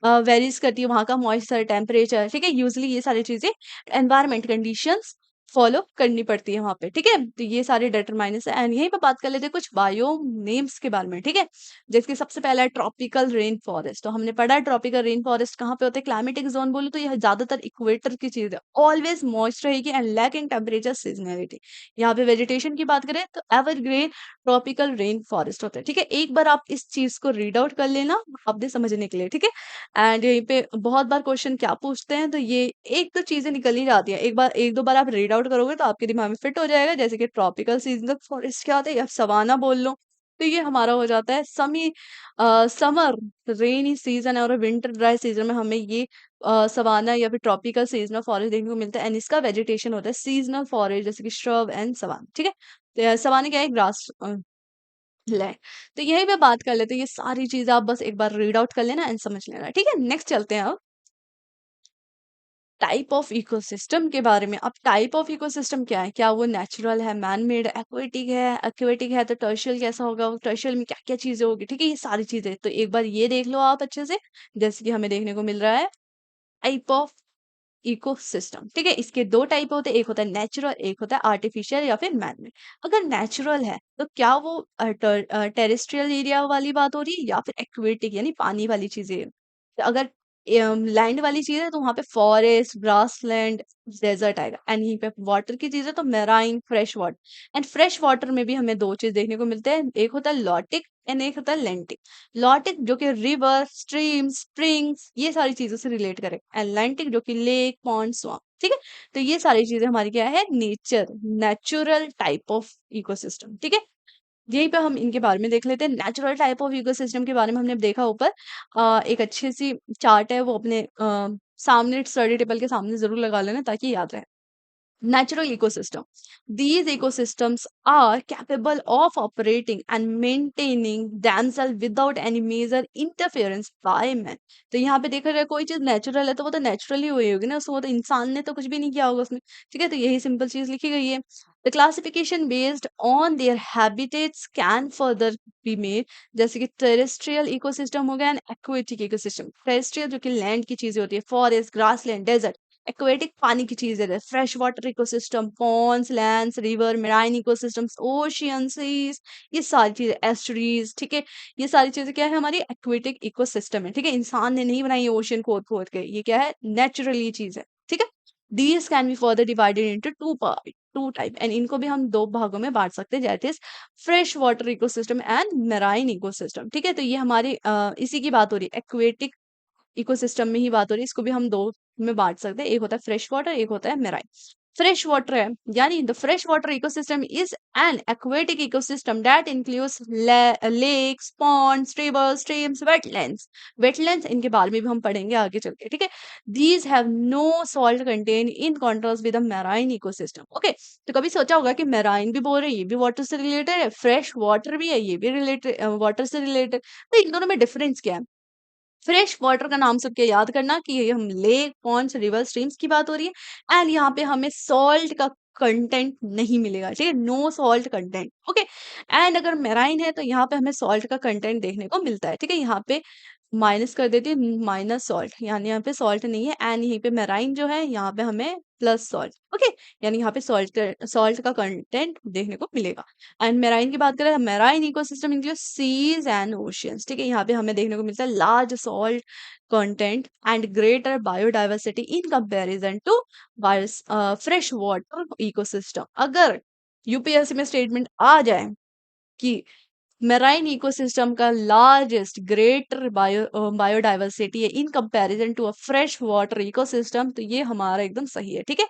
वेरीज करती है, वहां का मॉइस्चर टेम्परेचर। ठीक है, यूजली ये सारी चीजें एनवायरमेंट कंडीशंस फॉलो करनी पड़ती है वहां पे। ठीक है, तो ये सारे डिटरमाइनेंट्स है। एंड यहीं पे बात कर लेते हैं कुछ बायो नेम्स के बारे में। ठीक है, जिसके सबसे पहला है ट्रॉपिकल रेन फॉरेस्ट। तो हमने पढ़ा है ट्रॉपिकल रेन फॉरेस्ट कहाँ पे होते हैं, क्लाइमेटिक जोन बोलो तो यह ज्यादातर इक्वेटर की चीज है, ऑलवेज मॉइस्ट रहेगी एंड लैकिंग टेम्परेचर सीजनलिटी। यहाँ पे वेजिटेशन की बात करें तो एवरग्रीन ट्रॉपिकल रेन फॉरेस्ट होता है। ठीक है, एक बार आप इस चीज को रीड आउट कर लेना आपने समझने के लिए। ठीक है, एंड यहीं पे बहुत बार क्वेश्चन क्या पूछते हैं, तो ये एक तो चीजें निकल ही जाती है, एक दो बार आप रीड आउट करोगे तो आपके दिमाग में फिट हो जाएगा। जैसे कि ट्रॉपिकल सीजनल फॉरेस्ट क्या होता है, या सवाना बोल लो, तो ये हमारा हो जाता है समर रेनी सीजन और विंटर ड्राई सीजन में हमें ये सवाना या फिर ट्रॉपिकल सीजनल फॉरेस्ट देखने को मिलता है। एंड इसका वेजिटेशन होता है सीजनल फॉरेस्ट, जैसे कि श्रब एंड सवाना। ठीक है, तो सवाना क्या है, ग्रास लैंड। तो यही पे बात कर लेते हैं, ये सारी चीजें आप बस एक बार रीड आउट कर लेना एंड समझ लेना। ठीक है, नेक्स्ट चलते हैं अब टाइप ऑफ इकोसिस्टम के बारे में। अब टाइप ऑफ इकोसिस्टम क्या है, क्या वो नेचुरल है, मैन मेड, एक्वेटिक है, एक्वेटिक है तो टर्शियल कैसा होगा, टर्शियल में क्या क्या चीजें होगी। ठीक है, ये सारी चीजें तो एक बार ये देख लो आप अच्छे से। जैसे कि हमें देखने को मिल रहा है टाइप ऑफ इकोसिस्टम। ठीक है, इसके दो टाइप होते हैं, एक होता है नेचुरल, एक होता है आर्टिफिशियल या फिर मैन मेड। अगर नेचुरल है तो क्या वो टेरेस्ट्रियल एरिया वाली बात हो रही है या फिर एक्वेटिक यानी पानी वाली चीजें। अगर लैंड वाली चीज है तो वहां पे फॉरेस्ट, ग्रासलैंड, डेजर्ट आएगा। एंड यहीं पे वाटर की चीज है तो marine, fresh water. And fresh water में भी हमें दो चीज देखने को मिलते हैं, एक होता है लॉटिक एंड एक होता है लेंटिक। लॉटिक जो कि रिवर, स्ट्रीम, स्प्रिंग्स, ये सारी चीजों से रिलेट करे, एंड लेंटिक जो कि लेक, पॉन्ड, स्वamp। ठीक है, तो ये सारी चीजें हमारी क्या है, नेचुरल टाइप ऑफ इकोसिस्टम। ठीक है, यहीं पे हम इनके बारे में देख लेते हैं। नेचुरल टाइप ऑफ इकोसिस्टम के बारे में हमने देखा ऊपर। एक अच्छी सी चार्ट है, वो अपने सामने स्टडी टेबल के सामने जरूर लगा लेना ताकि याद रहे। Natural ecosystem. These ecosystems are capable of operating and maintaining themselves without any major interference by man. तो यहाँ पे देखा जाए कोई चीज नेचुरल है तो वो तो नेचुरली हुई होगी ना, उसमें वो तो इंसान ने तो कुछ भी नहीं किया होगा उसमें। ठीक है, तो यही सिंपल चीज लिखी गई है। The classification based on their habitats can further be made, जैसे कि टेरेस्ट्रियल इकोसिस्टम हो गया एंड एक्वेटिक इकोसिस्टम। टेरेस्ट्रियल जो कि लैंड की चीजें होती है, फॉरेस्ट, ग्रासलैंड, डेजर्ट। एक्वेटिक पानी की चीजें है, fresh water ecosystem, ponds, lands, river, marine ecosystems, ocean, seas, ये सारी चीजें, एस्टरीज। ठीक है, ये सारी चीजें क्या है, हमारी एक्वेटिक इकोसिस्टम है। ठीक है, इंसान ने नहीं बनाई ओशियन खोद खोद के, ये क्या है, नेचुरल ये चीज है। ठीक है, these can be further divided into two type, and इनको भी हम दो भागों में बांट सकते हैं, that is fresh water ecosystem and marine ecosystem. ठीक है, तो ये हमारी इसी की बात हो रही है, एक्वेटिक इकोसिस्टम में ही बात हो रही है। इसको भी हम दो में बांट सकते हैं, एक होता है फ्रेश वाटर, एक होता है मेराइन। फ्रेश वाटर है यानी the fresh water ecosystem is an aquatic ecosystem that includes lakes, ponds, rivers, streams, wetlands. Wetlands इनके बारे में भी हम पढ़ेंगे आगे चल के। ठीक है, these have no salt content in contrast with the marine ecosystem. Okay, तो कभी सोचा होगा कि मेराइन भी बोल रहे हैं, ये भी वाटर से रिलेटेड है, फ्रेश वाटर भी है, ये भी रिलेटेड वाटर से रिलेटेड, तो इन दोनों में डिफरेंस क्या है। फ्रेश वाटर का नाम सुन के याद करना कि ये हम लेक, पॉन्ड्स, रिवर, स्ट्रीम्स की बात हो रही है, एंड यहाँ पे हमें सॉल्ट का कंटेंट नहीं मिलेगा। ठीक है, no salt content. Okay, and अगर मेराइन है तो यहाँ पे हमें सॉल्ट का कंटेंट देखने को मिलता है। ठीक है, यहाँ पे माइनस कर देती है, माइनस सॉल्ट, यानी यहाँ पे सॉल्ट नहीं है, एंड यहीं पे मेराइन जो है यहाँ पे हमें प्लस सॉल्ट। ओके, यानी यहाँ पे सॉल्ट सॉल्ट का कंटेंट देखने को मिलेगा। एंड मेराइन की बात करें, marine ecosystem include seas and oceans. ठीक है, यहाँ पे हमें देखने को मिलता है large salt content and greater biodiversity in comparison to fresh water ecosystem. अगर यूपीएससी में स्टेटमेंट आ जाए कि मेराइन इकोसिस्टम का लार्जेस्ट ग्रेटर बायोडाइवर्सिटी है in comparison to a fresh water ecosystem, तो ये हमारा एकदम सही है। ठीक है,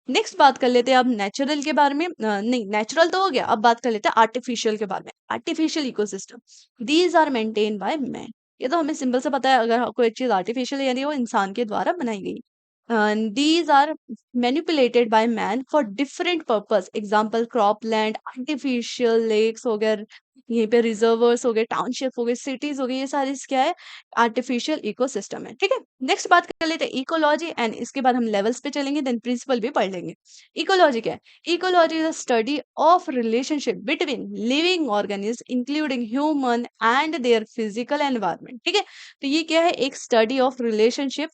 नेक्स्ट बात कर लेते हैं अब नेचुरल के बारे में। नहीं, नेचुरल तो हो गया, अब बात कर लेते हैं आर्टिफिशियल के बारे में। Artificial ecosystem these are maintain by man. ये तो हमें सिंपल से पता है, अगर कोई चीज आर्टिफिशियल यानी वो इंसान के द्वारा बनाई गई। These are manipulated by man for different purpose, example cropland, artificial lakes हो गए, यहीं पे रिजर्वर्स हो गए, टाउनशिप हो गए, सिटीज हो गई, ये सारी क्या है, आर्टिफिशियल इकोसिस्टम है। ठीक है, नेक्स्ट बात कर लेते हैं इकोलॉजी, एंड इसके बाद हम लेवल्स पे चलेंगे, देन प्रिंसिपल भी पढ़ लेंगे। इकोलॉजी क्या है, ecology is a study of relationship between living organism including human and their physical environment. ठीक है, तो ये क्या है, एक study of relationship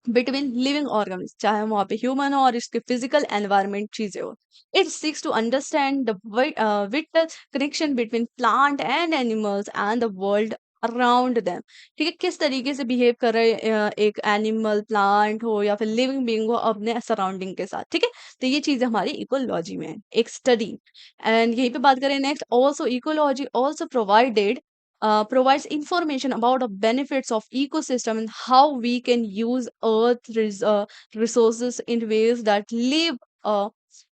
between living organs, चाहे वहां पे ह्यूमन हो और इसके फिजिकल एनवायरनमेंट चीजें हो। It seeks to understand the vital connection between plant and animals and the world around them. ठीक है, किस तरीके से बिहेव कर रहे एक एनिमल, प्लांट हो या फिर लिविंग बीइंग हो अपने सराउंडिंग के साथ। ठीक है, तो ये चीजें हमारी इकोलॉजी में है, एक स्टडी। एंड यहीं पे बात करें next, also ecology also provides information about the benefits of ecosystem and how we can use resources in ways that leave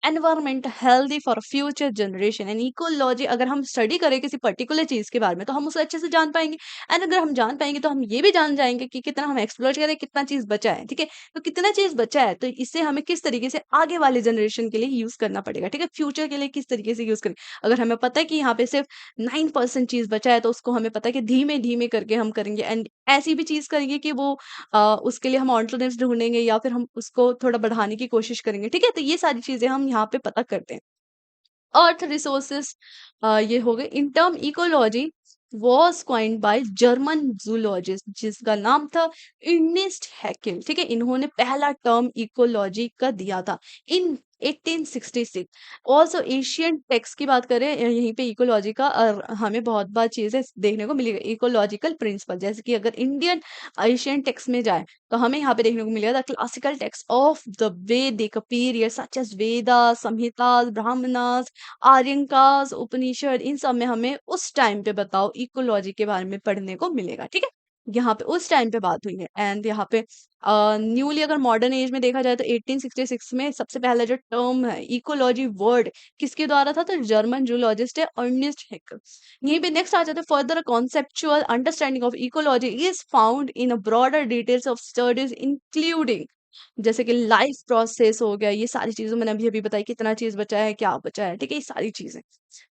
environment healthy for future generation. And ecology अगर हम study करें किसी particular चीज के बारे में तो हम उसे अच्छे से जान पाएंगे, एंड अगर हम जान पाएंगे तो हम ये भी जान जाएंगे कि कितना हम एक्सप्लोर करें, कितना चीज बचा है। ठीक है, तो कितना चीज बचा है तो इससे हमें किस तरीके से आगे वाले जनरेशन के लिए यूज करना पड़ेगा। ठीक है, फ्यूचर के लिए किस तरीके से यूज करें। अगर हमें पता है कि यहाँ पे सिर्फ 9% चीज बचा है तो उसको हमें पता है कि धीमे धीमे करके हम करेंगे, एंड ऐसी भी चीज करेंगे कि वो उसके लिए हम ऑल्टरनेटिव्स ढूंढेंगे या फिर हम उसको थोड़ा बढ़ाने की कोशिश करेंगे। ठीक है, तो ये सारी चीजें हम यहाँ पे पता करते हैं। अर्थ रिसोर्सेस, ये हो गए। In term ecology was coined by German zoologist जिसका नाम था इर्नेस्ट हैकेल। ठीक है, इन्होंने पहला टर्म इकोलॉजी का दिया था इन 1866। ऑल्सो एशियन टेक्स्ट की बात करें यहीं पे इकोलॉजी का हमें बहुत बार चीजें देखने को मिलेगी। इकोलॉजिकल प्रिंसिपल, जैसे कि अगर इंडियन एशियन टेक्स्ट में जाए तो हमें यहाँ पे देखने को मिलेगा the classical text of the Vedic period such as Vedas, Samhitas, Brahmanas, Aranyakas, Upanishad, इन सब में हमें उस टाइम पे बताओ इकोलॉजी के बारे में पढ़ने को मिलेगा। ठीक है, यहाँ पे उस टाइम पे बात हुई है। एंड यहाँ पे न्यूली अगर मॉडर्न एज में देखा जाए तो 1866 में सबसे पहला जो टर्म है इकोलॉजी वर्ड किसके द्वारा था, तो जर्मन जूलॉजिस्ट है अर्नेस्ट हैक्ल। यहीं पे नेक्स्ट आ जाता है further conceptual understanding of ecology is found in a broader details of studies including, जैसे कि लाइफ प्रोसेस हो गया, ये सारी चीजें मैंने अभी अभी बताई, कितना चीज बचा है, क्या बचा है, ठीक है, ये सारी चीजें।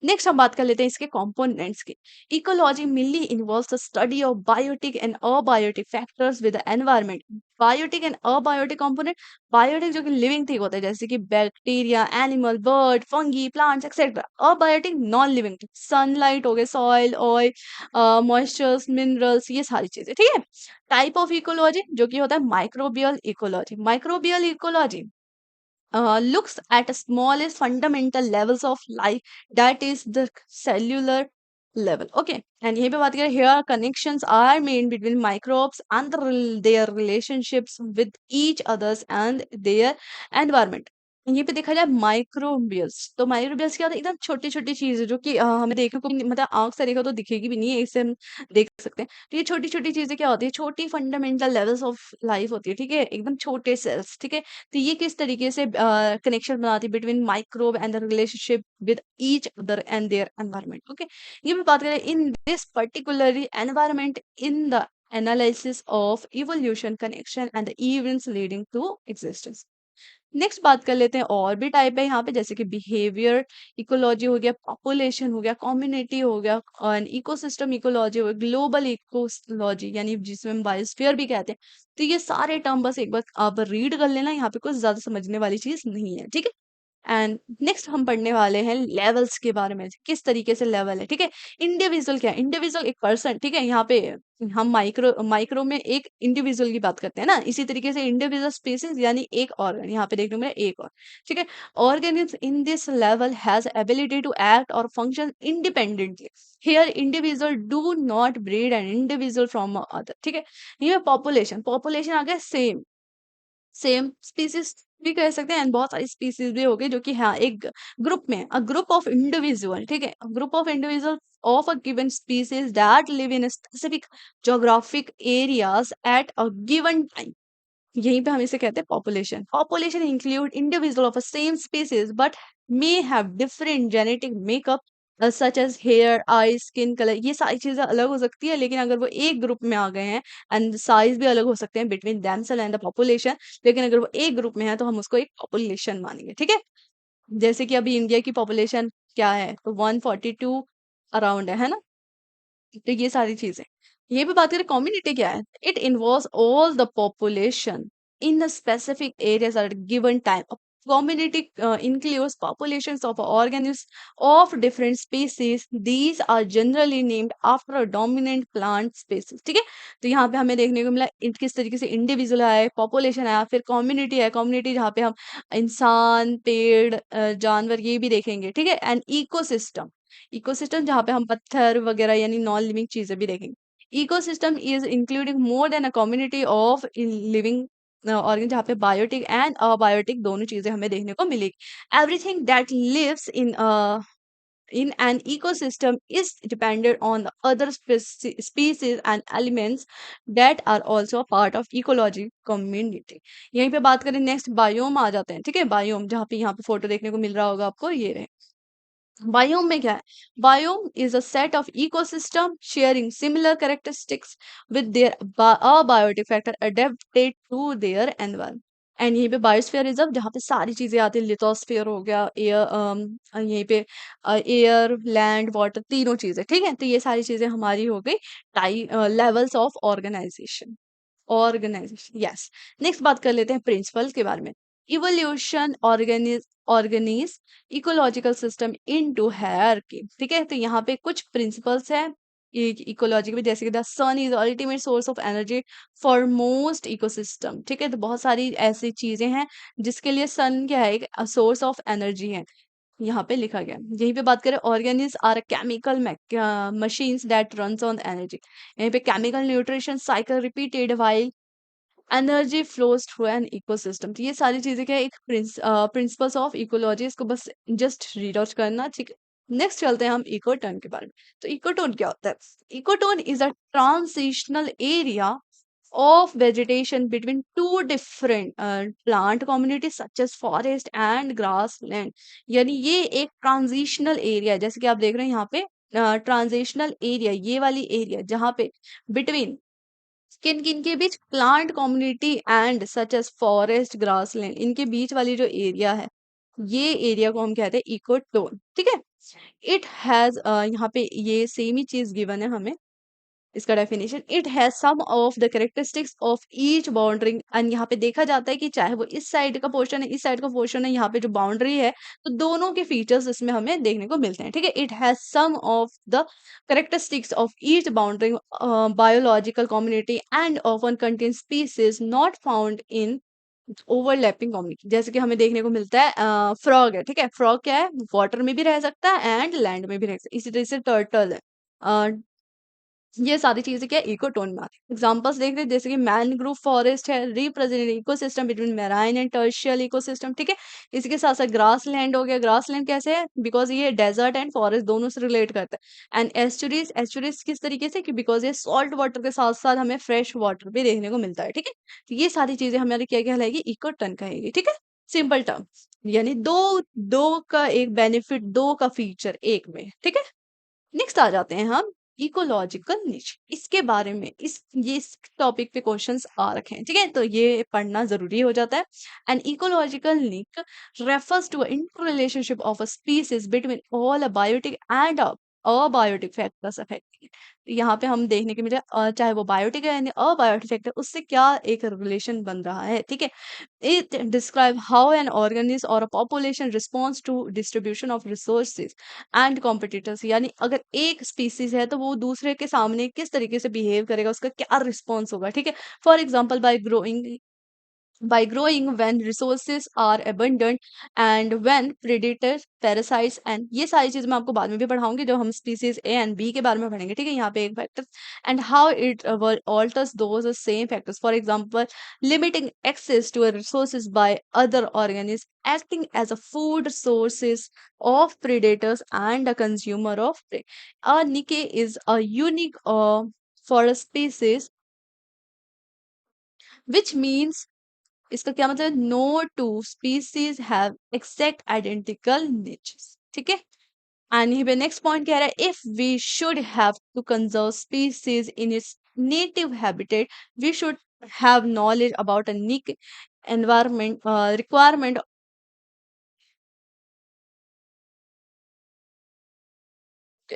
नेक्स्ट हम बात कर लेते हैं इसके कंपोनेंट्स की। Ecology mainly involves the study of biotic and abiotic factors with the environment. Biotic and abiotic component, biotic जो कि लिविंग थिंग होता है जैसे कि bacteria, animal, bird, fungi, plants etcetera. Abiotic non living, sunlight हो गए, soil, oil, moistures, minerals, ये सारी चीजें। ठीक है, टाइप ऑफ इकोलॉजी जो कि होता है microbial ecology. Microbial ecology looks at the smallest fundamental levels of life, that is the cellular level. Okay, and here पे बात करें, here connections are made between microbes and their relationships with each others and their environment. ये पे देखा जाए microbials, तो microbials क्या होता है, एकदम छोटी छोटी चीज है जो कि हमें देखने को मतलब आंख से देखा तो दिखेगी भी नहीं है, इससे हम देख सकते हैं। तो ये छोटी छोटी चीजें क्या होती है, छोटी फंडामेंटल लेवल्स ऑफ लाइफ होती है। ठीक है, एकदम छोटे सेल्स। ठीक है, तो ये किस तरीके से कनेक्शन बनाती है between microbe and the relationship with each other and their environment. Okay, ये भी बात करें in this particularly environment in the analysis of evolution connection and the events leading to existence. Next बात कर लेते हैं, और भी टाइप है यहाँ पे, जैसे कि बिहेवियर इकोलॉजी हो गया, पॉपुलेशन हो गया, कम्युनिटी हो गया, और इकोसिस्टम इकोलॉजी हो गया, ग्लोबल इकोलॉजी यानी जिसमें हम बायोस्फीयर भी कहते हैं। तो ये सारे टर्म बस एक बार आप रीड कर लेना, यहाँ पे कुछ ज्यादा समझने वाली चीज नहीं है। ठीक है, एंड नेक्स्ट हम पढ़ने वाले हैं लेवल्स के बारे में, किस तरीके से लेवल है। ठीक है, इंडिविजुअल क्या है, इंडिविजुअल एक पर्सन। ठीक है, यहाँ पे हम माइक्रो में एक इंडिविजुअल की बात करते हैं ना, इसी तरीके से इंडिविजुअल स्पीसीज यानी एक ऑर्गन, यहाँ पे देखने में एक और। ठीक है, organism in this level has ability to act और function independently. Here individual do not breed an individual from other. ठीक है, ये पॉपुलेशन, पॉपुलेशन आ गया सेम, सेम स्पीसीज भी कह सकते हैं, एंड बहुत सारी स्पीसीज भी हो गई जो कि हाँ एक ग्रुप में, अ ग्रुप ऑफ इंडिविजुअल। ठीक है, group of individual of a given species that live in specific geographic areas at a given time. यहीं पे हम इसे कहते हैं population. Population include individual of a same species but may have different genetic makeup such as hair, eye, skin colour, ये सारी चीजें अलग हो सकती है, लेकिन अगर वो एक ग्रुप में आ गए हैं, एंड साइज भी अलग हो सकते हैं between themselves and the population, लेकिन अगर वो एक ग्रुप में है तो हम उसको एक पॉपुलेशन मानेंगे। ठीक है, जैसे कि अभी इंडिया की पॉपुलेशन क्या है, तो 142 अराउंड है ना। तो ये सारी चीजें। ये भी बात करें कम्युनिटी क्या है, it involves all the population in a specific areas at given time. Community includes populations of organisms of different species. These are generally named after a dominant plant species. ठीक है, तो यहाँ पे हमें देखने को मिला किस तरीके से इंडिविजुअल आया, पॉपुलेशन आया, फिर कम्युनिटी है, कम्युनिटी जहाँ पे हम इंसान, पेड़, जानवर, ये भी देखेंगे। ठीक है, एंड इकोसिस्टम, इकोसिस्टम जहाँ पे हम पत्थर वगैरह यानी नॉन लिविंग चीजें भी देखेंगे। Ecosystem is including more than a community of living organ, जहाँ पे बायोटिक एंड अबायोटिक दोनों चीजें हमें देखने को मिलेगी। Everything that lives in an ecosystem is dependent on the other species and elements that are also a part of ecology community। यहीं पे बात करें नेक्स्ट बायोम आ जाते हैं। ठीक है, बायोम जहाँ पे यहाँ पे फोटो देखने को मिल रहा होगा आपको, ये रहे। बायोम में क्या है, biome is a set of ecosystem sharing similar characteristics with their abiotic factor adapted to their environment. And यहीं पे बायोस्फीयर रिजर्व जहाँ पे सारी चीजें आती है, लिथोस्फीयर हो गया, एयर, यहीं पे एयर, लैंड, वाटर, तीनों चीजें। ठीक है, तो ये सारी चीजें हमारी हो गई टाई levels of organisation, organisation. Yes, next बात कर लेते हैं प्रिंसिपल्स के बारे में। Evolution organise ecological system into hierarchy. ठीक है, तो यहाँ पे कुछ प्रिंसिपल्स हैं इकोलॉजी में, जैसे कि the sun is ultimate source of energy for most ecosystem, ठीक है। तो बहुत सारी ऐसी चीजें हैं जिसके लिए सन क्या है, एक सोर्स ऑफ एनर्जी है, यहाँ पे लिखा गया। यहीं पे बात करें, organisms are chemical machines that runs on energy. यहीं पे chemical nutrition cycle repeated while energy flows through an ecosystem. तो ये सारी चीजें क्या है, एक प्रिंसिपल्स ऑफ इकोलॉजी, इसको बस जस्ट रीड आउट करना, ठीक है। नेक्स्ट चलते हैं हम इकोटोन के बारे में। तो इकोटोन क्या होता है? Ecotone is a transitional area of vegetation between two different plant communities such as forest and grassland। यानी ये एक ट्रांजिशनल एरिया है, जैसे कि आप देख रहे हैं यहाँ पे ट्रांजिशनल एरिया, ये वाली एरिया जहाँ पे बिटवीन किन किन के बीच, plant community and such as forest grassland, इनके बीच वाली जो एरिया है, ये एरिया को हम कहते हैं इकोटोन, ठीक है। इट हैज, यहाँ पे ये सेम ही चीज गिवन है हमें, इसका definition, it has some of the characteristics of each boundary. And यहाँ पे देखा जाता है कि चाहे वो इस साइड का पोर्शन है, इस साइड का पोर्शन है, यहाँ पे जो बाउंड्री है, तो दोनों के फीचर्स इसमें हमें देखने को मिलते हैं, ठीक है। It has some of the characteristics of each boundary biological community and often contain species not found in overlapping community. जैसे कि हमें देखने को मिलता है फ्रॉग है, ठीक है। फ्रॉग क्या है, वाटर में भी रह सकता है एंड लैंड में भी रह सकता है। इसी तरह से टर्टल है, ये सारी चीजें क्या इकोटोन में आती है। एग्जांपल्स देख रहे हैं, जैसे कि मैनग्रोव फॉरेस्ट है, represent ecosystem between marine and टर्शियल ecosystem, ठीक है। इसी के साथ साथ ग्रास लैंड हो गया। ग्रास लैंड कैसे है, बिकॉज ये डेजर्ट एंड फॉरेस्ट दोनों से रिलेट करता है। एंड एस्चुरीज, एस्चुरीज किस तरीके से, कि बिकॉज ये सॉल्ट वाटर के साथ साथ हमें फ्रेश वाटर भी देखने को मिलता है, ठीक है। तो ये सारी चीजें हमारी क्या कहलाएगी, इकोटोन कहेगी, ठीक है। सिंपल टर्म, यानी दो, दो का एक बेनिफिट, दो का फीचर एक में, ठीक है। नेक्स्ट आ जाते हैं हम इकोलॉजिकल निच, इसके बारे में, इस टॉपिक पे क्वेश्चंस आ रखे हैं, ठीक है। तो ये पढ़ना जरूरी हो जाता है। An ecological niche refers to inter relationship of a species between all a biotic and abiotic factors affecting. यहाँ पे हम देखने के मिले, चाहे वो बायोटिक है यानी अबायोटिक फैक्टर, उससे क्या एक रिलेशन बन रहा है, ठीक है। It describe how an organism or a population responds to distribution of resources and competitors। यानी अगर एक स्पीसीज है तो वो दूसरे के सामने किस तरीके से बिहेव करेगा, उसका क्या रिस्पॉन्स होगा, ठीक है। For example, by growing when resources are abundant and when predators parasites, and ये सारी चीज मैं आपको बाद में भी पढ़ाऊंगी जब हम स्पीसीज ए एंड बी के बारे में पढ़ेंगे, ठीक है। यहाँ पे एक factor and how it alters those same factors, for example limiting access to resources by other organisms, acting as a food sources of predators and a consumer of prey। A niche is a unique for a species, which means, इसका क्या मतलब, no two species have exact identical natures, ठीक है। And यहाँ पे next point कह रहा है, if we should have to conserve species in its native habitat, we should have knowledge about a unique environment requirement.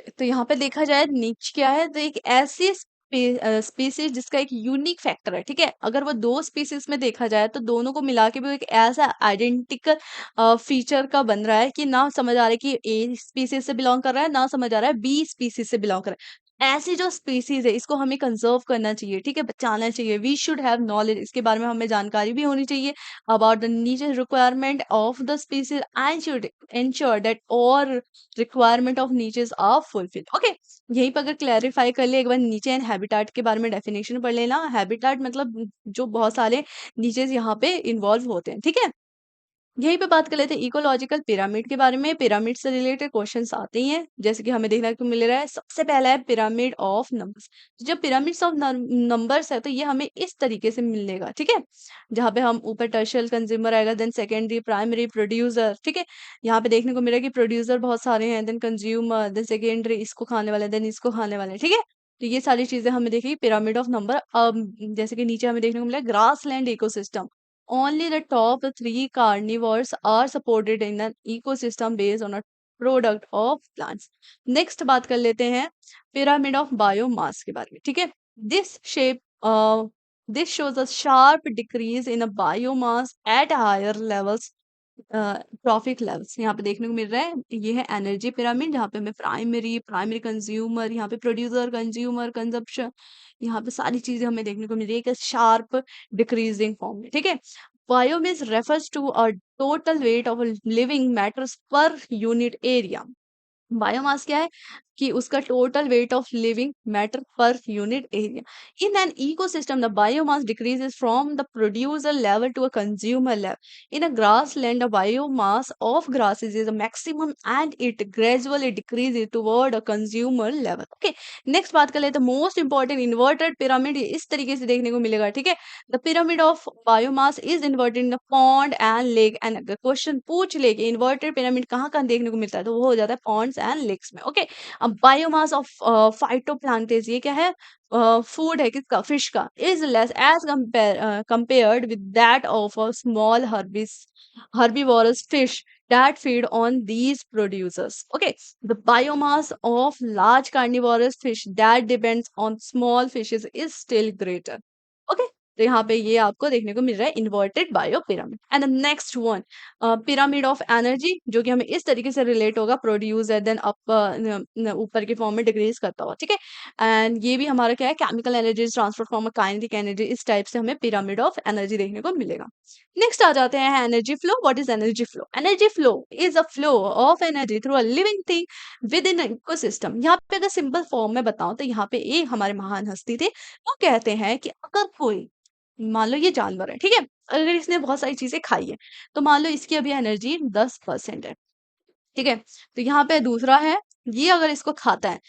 तो यहाँ पे देखा जाए नीच क्या है, तो एक ऐसी स्पीसीज जिसका एक यूनिक फैक्टर है, ठीक है। अगर वो दो स्पीसीज में देखा जाए तो दोनों को मिला के भी वो एक ऐसा आइडेंटिकल फीचर का बन रहा है कि ना समझ आ रहा है कि ए स्पीसीज से बिलोंग कर रहा है, ना समझ आ रहा है बी स्पीसीज से बिलोंग कर रहा है। ऐसी जो स्पीसीज है इसको हमें कंजर्व करना चाहिए, ठीक है, बचाना चाहिए। वी शुड हैव नॉलेज, इसके बारे में हमें जानकारी भी होनी चाहिए about the niche requirement of the species and should ensure that all requirement of niches are fulfil, okay. यहीं पर अगर क्लैरिफाई कर ले एक बार, नीचे एंड हैबिटाट के बारे में डेफिनेशन पढ़ लेना। हैबिटाट मतलब जो बहुत सारे नीचेस यहाँ पे इन्वॉल्व होते हैं, ठीक है। यहीं पे बात कर लेते हैं इकोलॉजिकल पिरामिड के बारे में। पिरामिड से रिलेटेड क्वेश्चंस आते ही हैं, जैसे कि हमें देखने को मिल रहा है, सबसे पहला है पिरामिड ऑफ नंबर्स। जब पिरामिड्स ऑफ नंबर्स है तो ये हमें इस तरीके से मिलेगा, ठीक है। जहाँ पे हम ऊपर टर्शियल कंज्यूमर आएगा, देन सेकेंडरी, प्राइमरी, प्रोड्यूसर, ठीक है। यहाँ पे देखने को मिलेगा कि प्रोड्यूसर बहुत सारे हैं, देन कंज्यूमर, देन सेकेंडरी इसको खाने वाले, देन इसको खाने वाले, ठीक है। तो ये सारी चीजें हमें देखिए पिरामिड ऑफ नंबर। अब जैसे कि नीचे हमें देखने को मिला grass land ecosystem, only the top three carnivores are supported in an ecosystem based on a product of plants। Next बात कर लेते हैं पिरामिड ऑफ बायोमास के बारे में, ठीक है। This shape this shows a sharp decrease in a biomass at higher levels trophic levels यहाँ पे देखने को मिल रहा है। ये है एनर्जी पिरामिड, जहाँ पे हमें प्राइमरी प्राइमरी कंज्यूमर, यहाँ पे प्रोड्यूसर, कंज्यूमर, कंजप्शन, यहाँ पे सारी चीजें हमें देखने को मिल रही है कि शार्प डिक्रीजिंग फॉर्म में, ठीक है। Biomass refers to a total weight of living matters per unit area. Biomass क्या है कि उसका total weight of living matter per unit area. In an ecosystem the biomass decreases from the producer level to a consumer level. In a grassland the biomass of grasses is a maximum and it gradually decreases toward a consumer level। Okay, next बात कर लेते हैं most important inverted pyramid. इस तरीके से देखने को मिलेगा, ठीक है। The pyramid of biomass is inverted in the pond and lake. And अगर क्वेश्चन पूछ ले कि इन्वर्टेड पिरामिड कहाँ कहाँ देखने को मिलता है, तो वो हो जाता है पॉन्ड्स एंड लेक्स में। ओके, अब बायोमास ऑफ फाइटोप्लांटेज, ये क्या है, फूड है किसका, फिश का, is less as compared with that of a small herbivorous fish that feed on these producers। Okay, the biomass of large carnivorous fish that depends on small fishes is still greater। Okay, तो यहाँ पे ये आपको देखने को मिल रहा है inverted bio pyramid. And the next one, pyramid of energy, जो कि हमें इस तरीके से रिलेट होगा, प्रोड्यूसर देन अप ऊपर के फॉर्म में डिक्रीज करता हुआ, ठीक है। एंड ये भी हमारा क्या है, chemical energy transfer from kinetic energy, इस टाइप से हमें पिरामिड ऑफ एनर्जी देखने को मिलेगा। नेक्स्ट आ जाते हैं energy flow. What is energy flow? Energy flow is a flow of energy through a living thing with in ecosystem. यहाँ पे अगर सिंपल फॉर्म में बताऊं तो यहाँ पे एक हमारे महान हस्ती थे, वो कहते हैं कि अगर कोई, मान लो ये जानवर है, ठीक है, अगर इसने बहुत सारी चीजें खाई है, तो मान लो इसकी अभी एनर्जी 10% है, ठीक है। तो यहाँ पे दूसरा है, ये अगर इसको खाता है,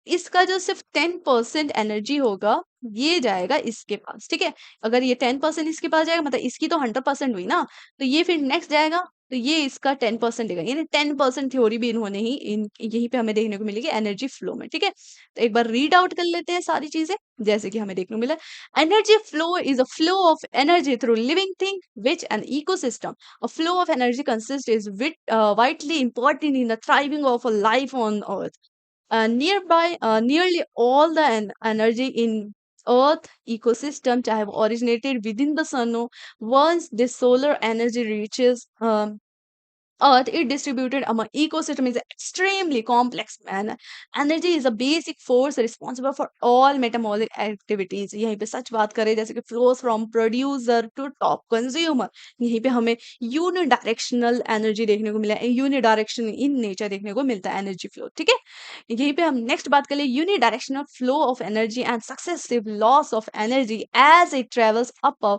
इसका जो सिर्फ 10% एनर्जी होगा, ये जाएगा इसके पास, ठीक है। अगर ये 10% इसके पास जाएगा, मतलब इसकी तो 100% हुई ना, तो ये फिर नेक्स्ट जाएगा, तो ये इसका 10% देगा। यानी 10% थ्योरी भी इन्होंने ही इन यहीं पे हमें देखने को मिलेगी एनर्जी फ्लो में, ठीक है। तो एक बार रीड आउट कर लेते हैं सारी चीजें, जैसे कि हमें देखने को मिला, energy flow is a flow of energy through living thing which an ecosystem. A flow of energy consists is vitally important in the thriving of a life on Earth। Nearly all the energy in Earth ecosystem, चाहे वो originated within the sun हो, once this solar energy reaches Earth, it distributed among ecosystem is extremely complex manner। Energy is a basic force responsible for all metabolic activities। यहीं पे सच बात करें, जैसे कि flows from producer to top consumer, यहीं पे हमें यूनिडायरेक्शनल एनर्जी देखने को मिला है, यूनिडायरेक्शन इन नेचर देखने को मिलता है एनर्जी फ्लो, ठीक है। यहीं पे हम नेक्स्ट बात कर ले, unidirectional flow of energy and successive loss of energy as it travels up a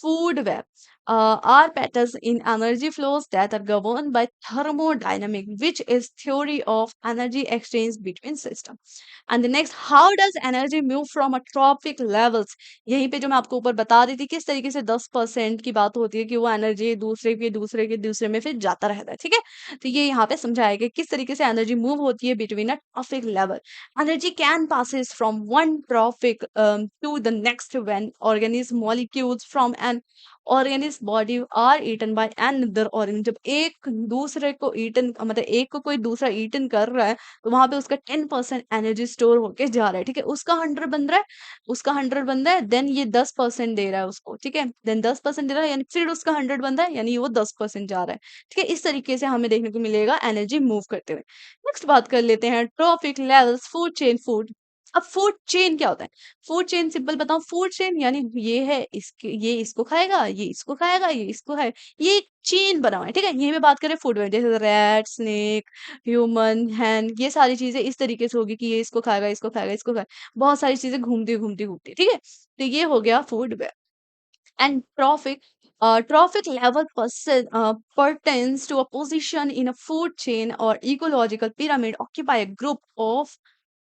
food web are patterns in energy flows that are governed by thermodynamic, which is theory of energy exchange between systems। And the next, how does energy move from a trophic levels? यहीं पे जो मैं आपको ऊपर बता रही थी, किस तरीके से 10% की बात होती है कि वो एनर्जी दूसरे में फिर जाता रहता है, ठीक है। तो ये यहाँ पे समझाया गया किस तरीके से एनर्जी मूव होती है between a trophic level. Energy can passes from one trophic to the next when organism molecules from an organism body are eaten by another organism. जब एक दूसरे को ईटन, मतलब एक को कोई दूसरा ईटन कर रहा है, तो वहां पे उसका 10% एनर्जी स्टोर होके जा रहा है, ठीक है। उसका 100 बन रहा है, देन ये 10% दे रहा है उसको, ठीक है, देन 10% दे रहा है, यानी फिर उसका 100 बन रहा है, यानी वो 10% जा रहा है, ठीक है। इस तरीके से हमें देखने को मिलेगा एनर्जी मूव करते हुए। नेक्स्ट बात कर लेते हैं trophic levels, food chain, food. अब फूड चेन क्या होता है? फूड चेन सिंपल बताऊं, फूड चेन यानी ये है, इसके ये इसको खाएगा, ये इसको खाएगा, ये इसको खाएगा, ये एक चेन बना हुआ है, ठीक है। यहीं पे बात करें फूड में, जैसे रैट, स्नेक, ह्यूमन, हैन, ये सारी चीजें इस तरीके से होगी कि ये इसको खाएगा, इसको खाएगा, इसको खाएगा, बहुत सारी चीजें घूमती घूमती घूमती, ठीक है। तो ये हो गया food web. And trophic level pertains to a position in a food chain or ecological pyramid occupy a group of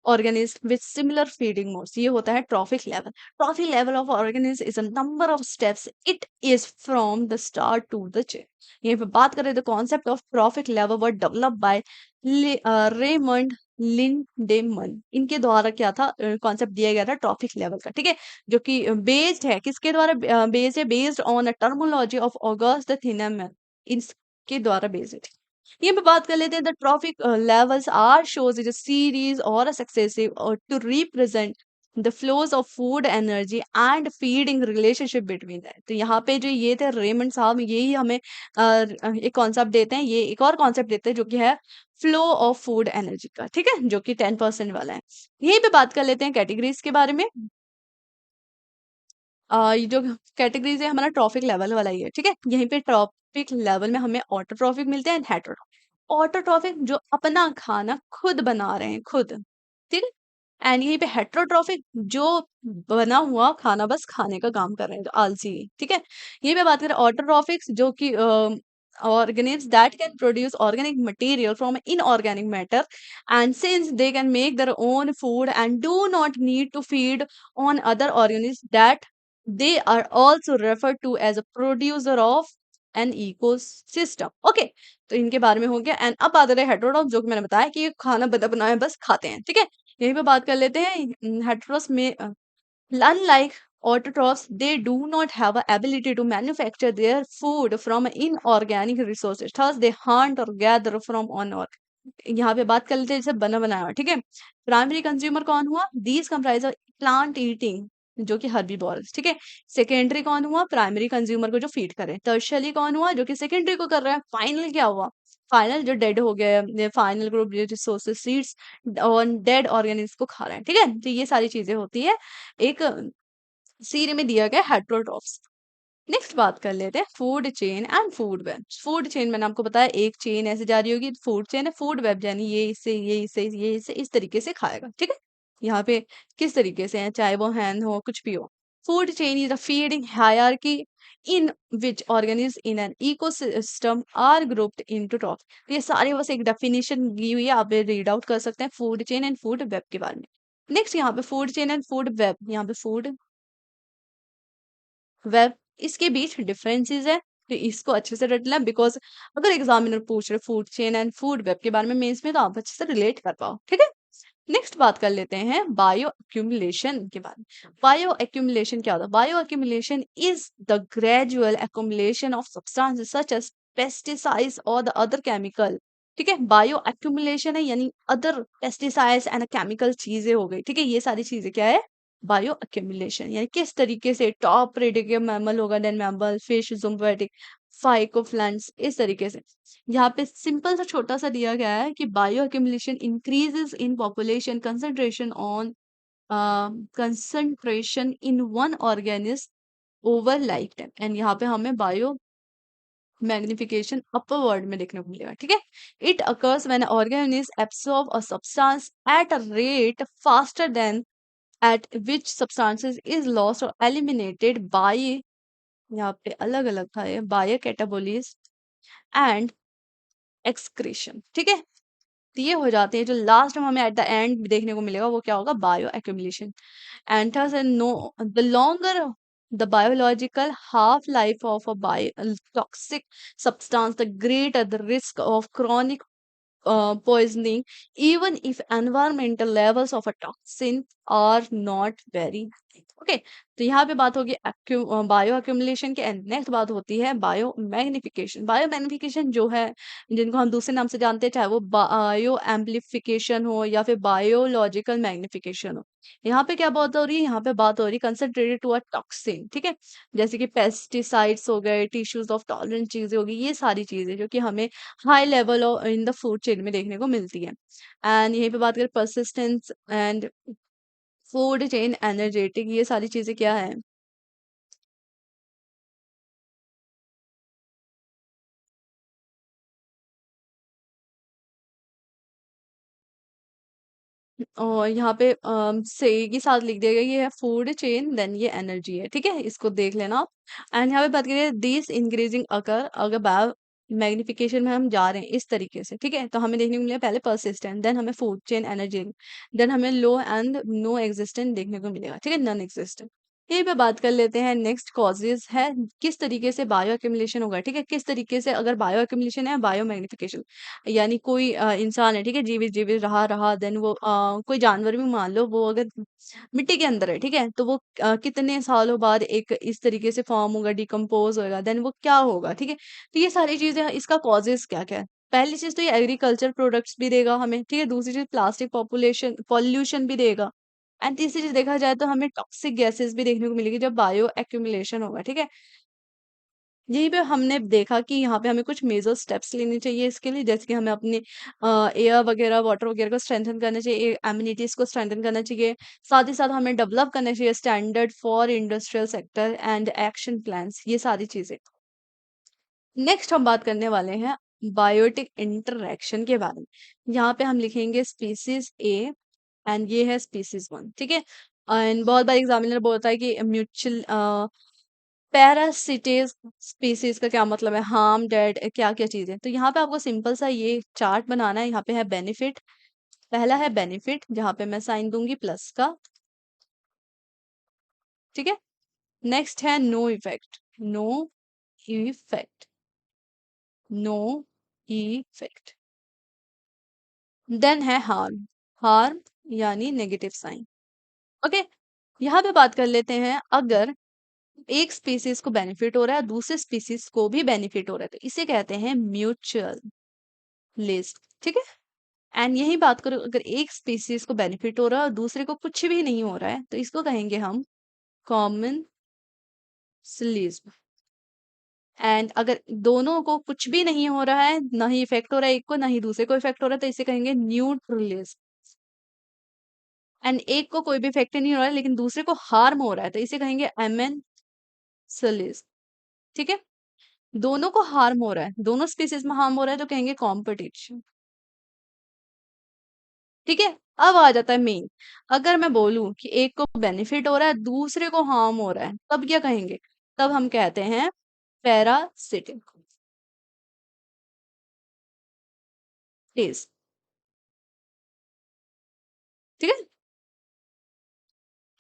organism with similar feeding modes। ये होता है trophic level. Trophic level of organism is a number of steps it is from the start to the chain. यहीं पे बात करें, the concept of trophic level were developed by Raymond Lindeman. इनके द्वारा क्या था, कॉन्सेप्ट दिया गया था ट्रॉफिक लेवल का, ठीक है, जो कि बेस्ड है किसके द्वारा, बेस्ड है, based on a terminology of August the Thienemann, इनके द्वारा बेस्ड है। ये पे बात कर लेते हैं, the trophic levels are shows is a series और अ सक्सेसिव और to represent the flows of food energy and feeding relationship between that. तो यहाँ पे जो ये थे रेमंड साहब, यही हमें एक कॉन्सेप्ट देते हैं, ये एक और कॉन्सेप्ट देते हैं जो कि है फ्लो ऑफ फूड एनर्जी का, ठीक है, जो कि 10% वाला है। यहीं पे बात कर लेते हैं कैटेगरीज के बारे में। ये जो कैटेगरीज है हमारा ट्रॉफिक लेवल वाला ही है, ठीक है। यहीं पे ट्रॉफिक लेवल में हमें ऑटोट्रॉफिक मिलते हैं, हेटेरोट्रॉफिक। ऑटोट्रॉफिक जो अपना खाना खुद बना रहे हैं, खुद, ठीक है। एंड यहीं पे हेटेरोट्रॉफिक जो बना हुआ खाना बस खाने का काम कर रहे हैं, जो आलसी, ठीक है। यहीं पे बात करें ऑटोट्रॉफिक्स, जो कि organisms that can produce organic material from inorganic matter, and since they can make their own food and do not need to feed on other organisms, that they are also referred to as a producer of an ecosystem. Okay, तो इनके बारे में हो गया। And अब बात करें heterotroph, जो कि मैंने बताया कि ये खाना बना बनाया बस खाते हैं, ठीक है। यहीं पे बात कर लेते हैं हेटेरोस में। Unlike autotrophs, they do not have a ability to manufacture their food from inorganic resources. Thus, they hunt or gather from on or। यहाँ पे बात कर लेते हैं जैसे बना बनाया हुआ, ठीक है। प्राइमरी कंज्यूमर कौन हुआ? These comprise of plant eating, जो कि हर्बीवोरस, ठीक है। सेकेंडरी कौन हुआ? प्राइमरी कंज्यूमर को जो फीड करे। टर्शियरी कौन हुआ? जो कि सेकेंडरी को कर रहा है। फाइनल क्या हुआ? फाइनल जो डेड हो गया, फाइनल ग्रुप रिसोर्सेज सीड्स और डेड ऑर्गेनिज्म को खा रहे हैं, ठीक है। तो ये सारी चीजें होती है एक सीरी में दिया गया हेट्रोट्रॉफ्स। नेक्स्ट बात कर लेते हैं food chain and food web. Food chain मैंने आपको बताया एक चेन ऐसे जा रही होगी, फूड चेन है। फूड वेब यानी ये इससे ये इससे ये इससे इस तरीके से खाएगा, ठीक है। यहाँ पे किस तरीके से है, चाहे वो हैंड हो कुछ भी हो। Food chain is a feeding hierarchy in which organism in an ecosystem are grouped into top. ये सारे बस एक डेफिनेशन दी हुई है, आप रीड आउट कर सकते हैं food chain and food web के बारे में। नेक्स्ट यहाँ पे food chain and food web, यहाँ पे फूड वेब, इसके बीच डिफरेंसेस है, तो इसको अच्छे से रट लें। बिकॉज अगर एग्जामिनर पूछ रहे food chain and food web के बारे में मेंस में, तो आप अच्छे से रिलेट कर पाओ, ठीक है। नेक्स्ट बात कर लेते हैं बायो एक्यूमुलेशन के बारे में। बायो एक्यूमुलेशन क्या होता है? Bio accumulation is the gradual accumulation of substances such as pesticides और द अदर केमिकल, ठीक है। बायो एक्यूमुलेशन है यानी अदर पेस्टिसाइड्स एंड केमिकल चीजें हो गई, ठीक है। ये सारी चीजें क्या है? Bio accumulation. यानी किस तरीके से टॉप प्रेडेटर मैमल होगा, देन मैमल, फिश, ज़ूमैटिक, फाइकोफ्लैंट्स, इस तरीके से। यहाँ पे सिंपल सा छोटा सा दिया गया है कि bio accumulation increases in population concentration on concentration in one organism over life time. And यहाँ पे हमें बायो मैग्निफिकेशन अपर वर्ड में देखने को मिलेगा, ठीक है। It occurs when organism absorb a substance at a rate faster than at which substances is lost or eliminated by, यहाँ पे अलग अलग था ये, बायो कैटाबोलिज्म एंड एक्सक्रीशन, ठीक है। तो ये हो जाते हैं, जो लास्ट में हमें एट द एंड देखने को मिलेगा वो क्या होगा? Bio accumulation. And thus and no, the longer the biological half life of a toxic substance, the greater the risk of chronic poisoning, even if environmental levels of a toxin are not very high. Okay, तो यहाँ पे बात होगी bio accumulation के। And next बात होती है bio magnification. Bio magnification जो है, जिनको हम दूसरे नाम से जानते हैं, चाहे वो बायो एम्प्लीफिकेशन हो या फिर बायोलॉजिकल मैग्निफिकेशन हो। यहाँ पे क्या बात हो रही है? यहाँ पे बात हो रही है कंसंट्रेटेड टू अ टॉक्सिन, ठीक है। जैसे कि पेस्टिसाइड्स हो गए, टिश्यूज ऑफ टॉलरेंट चीजें होगी, ये सारी चीजें जो कि हमें high level in the food chain में देखने को मिलती है। एंड यहीं पे बात करें persistence and food chain energetic, ये सारी चीजें क्या है? और यहाँ पे से के साथ लिख दिया गया, ये है फूड चेन, देन ये एनर्जी है, ठीक है। इसको देख लेना आप। एंड यहाँ पे बात करें दिस इंक्रीजिंग अकर, अगर बायो मैग्निफिकेशन में हम जा रहे हैं इस तरीके से, ठीक है, तो हमें देखने को मिलेगा पहले परसिस्टेंट, देन हमें फूड चेन एनर्जी, देन हमें लो एंड नो एग्जिस्टेंट देखने को मिलेगा, ठीक है, नॉन एग्जिस्टेंट। यही पे बात कर लेते हैं नेक्स्ट कॉजेज है, किस तरीके से बायो एक्यूमुलेशन होगा, ठीक है। किस तरीके से अगर बायो एक्यूमुलेशन है, बायो मैग्निफिकेशन, यानी कोई इंसान है, ठीक है, जीवित जीवित रहा रहा, देन वो कोई जानवर भी मान लो, वो अगर मिट्टी के अंदर है, ठीक है, तो वो कितने सालों बाद एक इस तरीके से फॉर्म होगा, डिकम्पोज होगा, देन वो क्या होगा, ठीक है। तो ये सारी चीजें, इसका कॉजेज क्या क्या है? पहली चीज तो ये एग्रीकल्चर प्रोडक्ट्स भी देगा हमें, ठीक है। दूसरी चीज प्लास्टिक पॉपुलेशन पॉल्यूशन भी देगा। एंड तीसरी चीज देखा जाए तो हमें टॉक्सिक गैसेस भी देखने को मिलेगी जब बायो एक्यूमुलेशन होगा, ठीक है। यहीं पे हमने देखा कि यहाँ पे हमें कुछ मेजर स्टेप्स लेने चाहिए इसके लिए, जैसे कि हमें अपने एयर वगैरह, वाटर वगैरह को स्ट्रेंथन करना चाहिए, एमिनिटीज को स्ट्रेंथन करना चाहिए। साथ ही साथ हमें डेवलप करना चाहिए standard for industrial sector and action plans, ये सारी चीजें। नेक्स्ट हम बात करने वाले हैं बायोटिक इंटरैक्शन के बारे में। यहाँ पे हम लिखेंगे स्पीसीज ए एंड ये है स्पीसीज वन, ठीक है। एंड बहुत बार एग्जामिनर बोलता है कि म्यूचुअल पैरासिटेज स्पीसीज का क्या मतलब है, हार्म, डेड, क्या क्या चीजें। तो यहाँ पे आपको सिंपल सा ये चार्ट बनाना है। यहाँ पे है बेनिफिट, पहला है बेनिफिट जहाँ पे मैं साइन दूंगी प्लस का, ठीक है। नेक्स्ट है no effect, no effect, no effect. Then है हार्म, हार्म यानी नेगेटिव साइन, ओके। यहाँ पे बात कर लेते हैं, अगर एक स्पीसीज को बेनिफिट हो रहा है दूसरे स्पीसीज को भी बेनिफिट हो रहा है तो इसे कहते हैं म्यूचुअल लिस्ट, ठीक है। एंड यही बात करो, अगर एक स्पीसीज को बेनिफिट हो रहा है और दूसरे को कुछ भी नहीं हो रहा है तो इसको कहेंगे हम कॉमन सिलिज्म। एंड अगर दोनों को कुछ भी नहीं हो रहा है, ना ही इफेक्ट हो रहा है एक को, ना ही दूसरे को इफेक्ट हो रहा है, तो इसे कहेंगे न्यूट्रलिज्म। एंड एक को कोई भी इफेक्ट नहीं हो रहा है लेकिन दूसरे को हार्म हो रहा है तो इसे कहेंगे एमेंसलिज्म, ठीक है। दोनों को हार्म हो रहा है, दोनों स्पीसीज में हार्म हो रहा है तो कहेंगे कॉम्पिटिशन, ठीक है। अब आ जाता है मेन, अगर मैं बोलूं कि एक को बेनिफिट हो रहा है दूसरे को हार्म हो रहा है तब क्या कहेंगे, तब हम कहते हैं पैरासिटिक, ठीक है।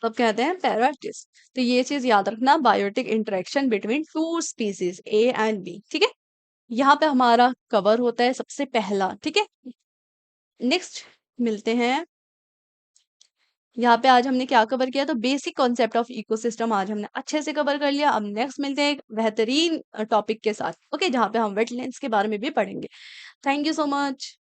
तब कहते हैं पैराटिस। तो ये चीज याद रखना, biotic interaction between two species A and B, ठीक है। यहाँ पे हमारा कवर होता है सबसे पहला, ठीक है। नेक्स्ट मिलते हैं, यहाँ पे आज हमने क्या कवर किया, तो बेसिक कॉन्सेप्ट ऑफ इकोसिस्टम आज हमने अच्छे से कवर कर लिया। अब नेक्स्ट मिलते हैं एक बेहतरीन टॉपिक के साथ, ओके, जहाँ पे हम वेटलैंड्स के बारे में भी पढ़ेंगे। Thank you so much.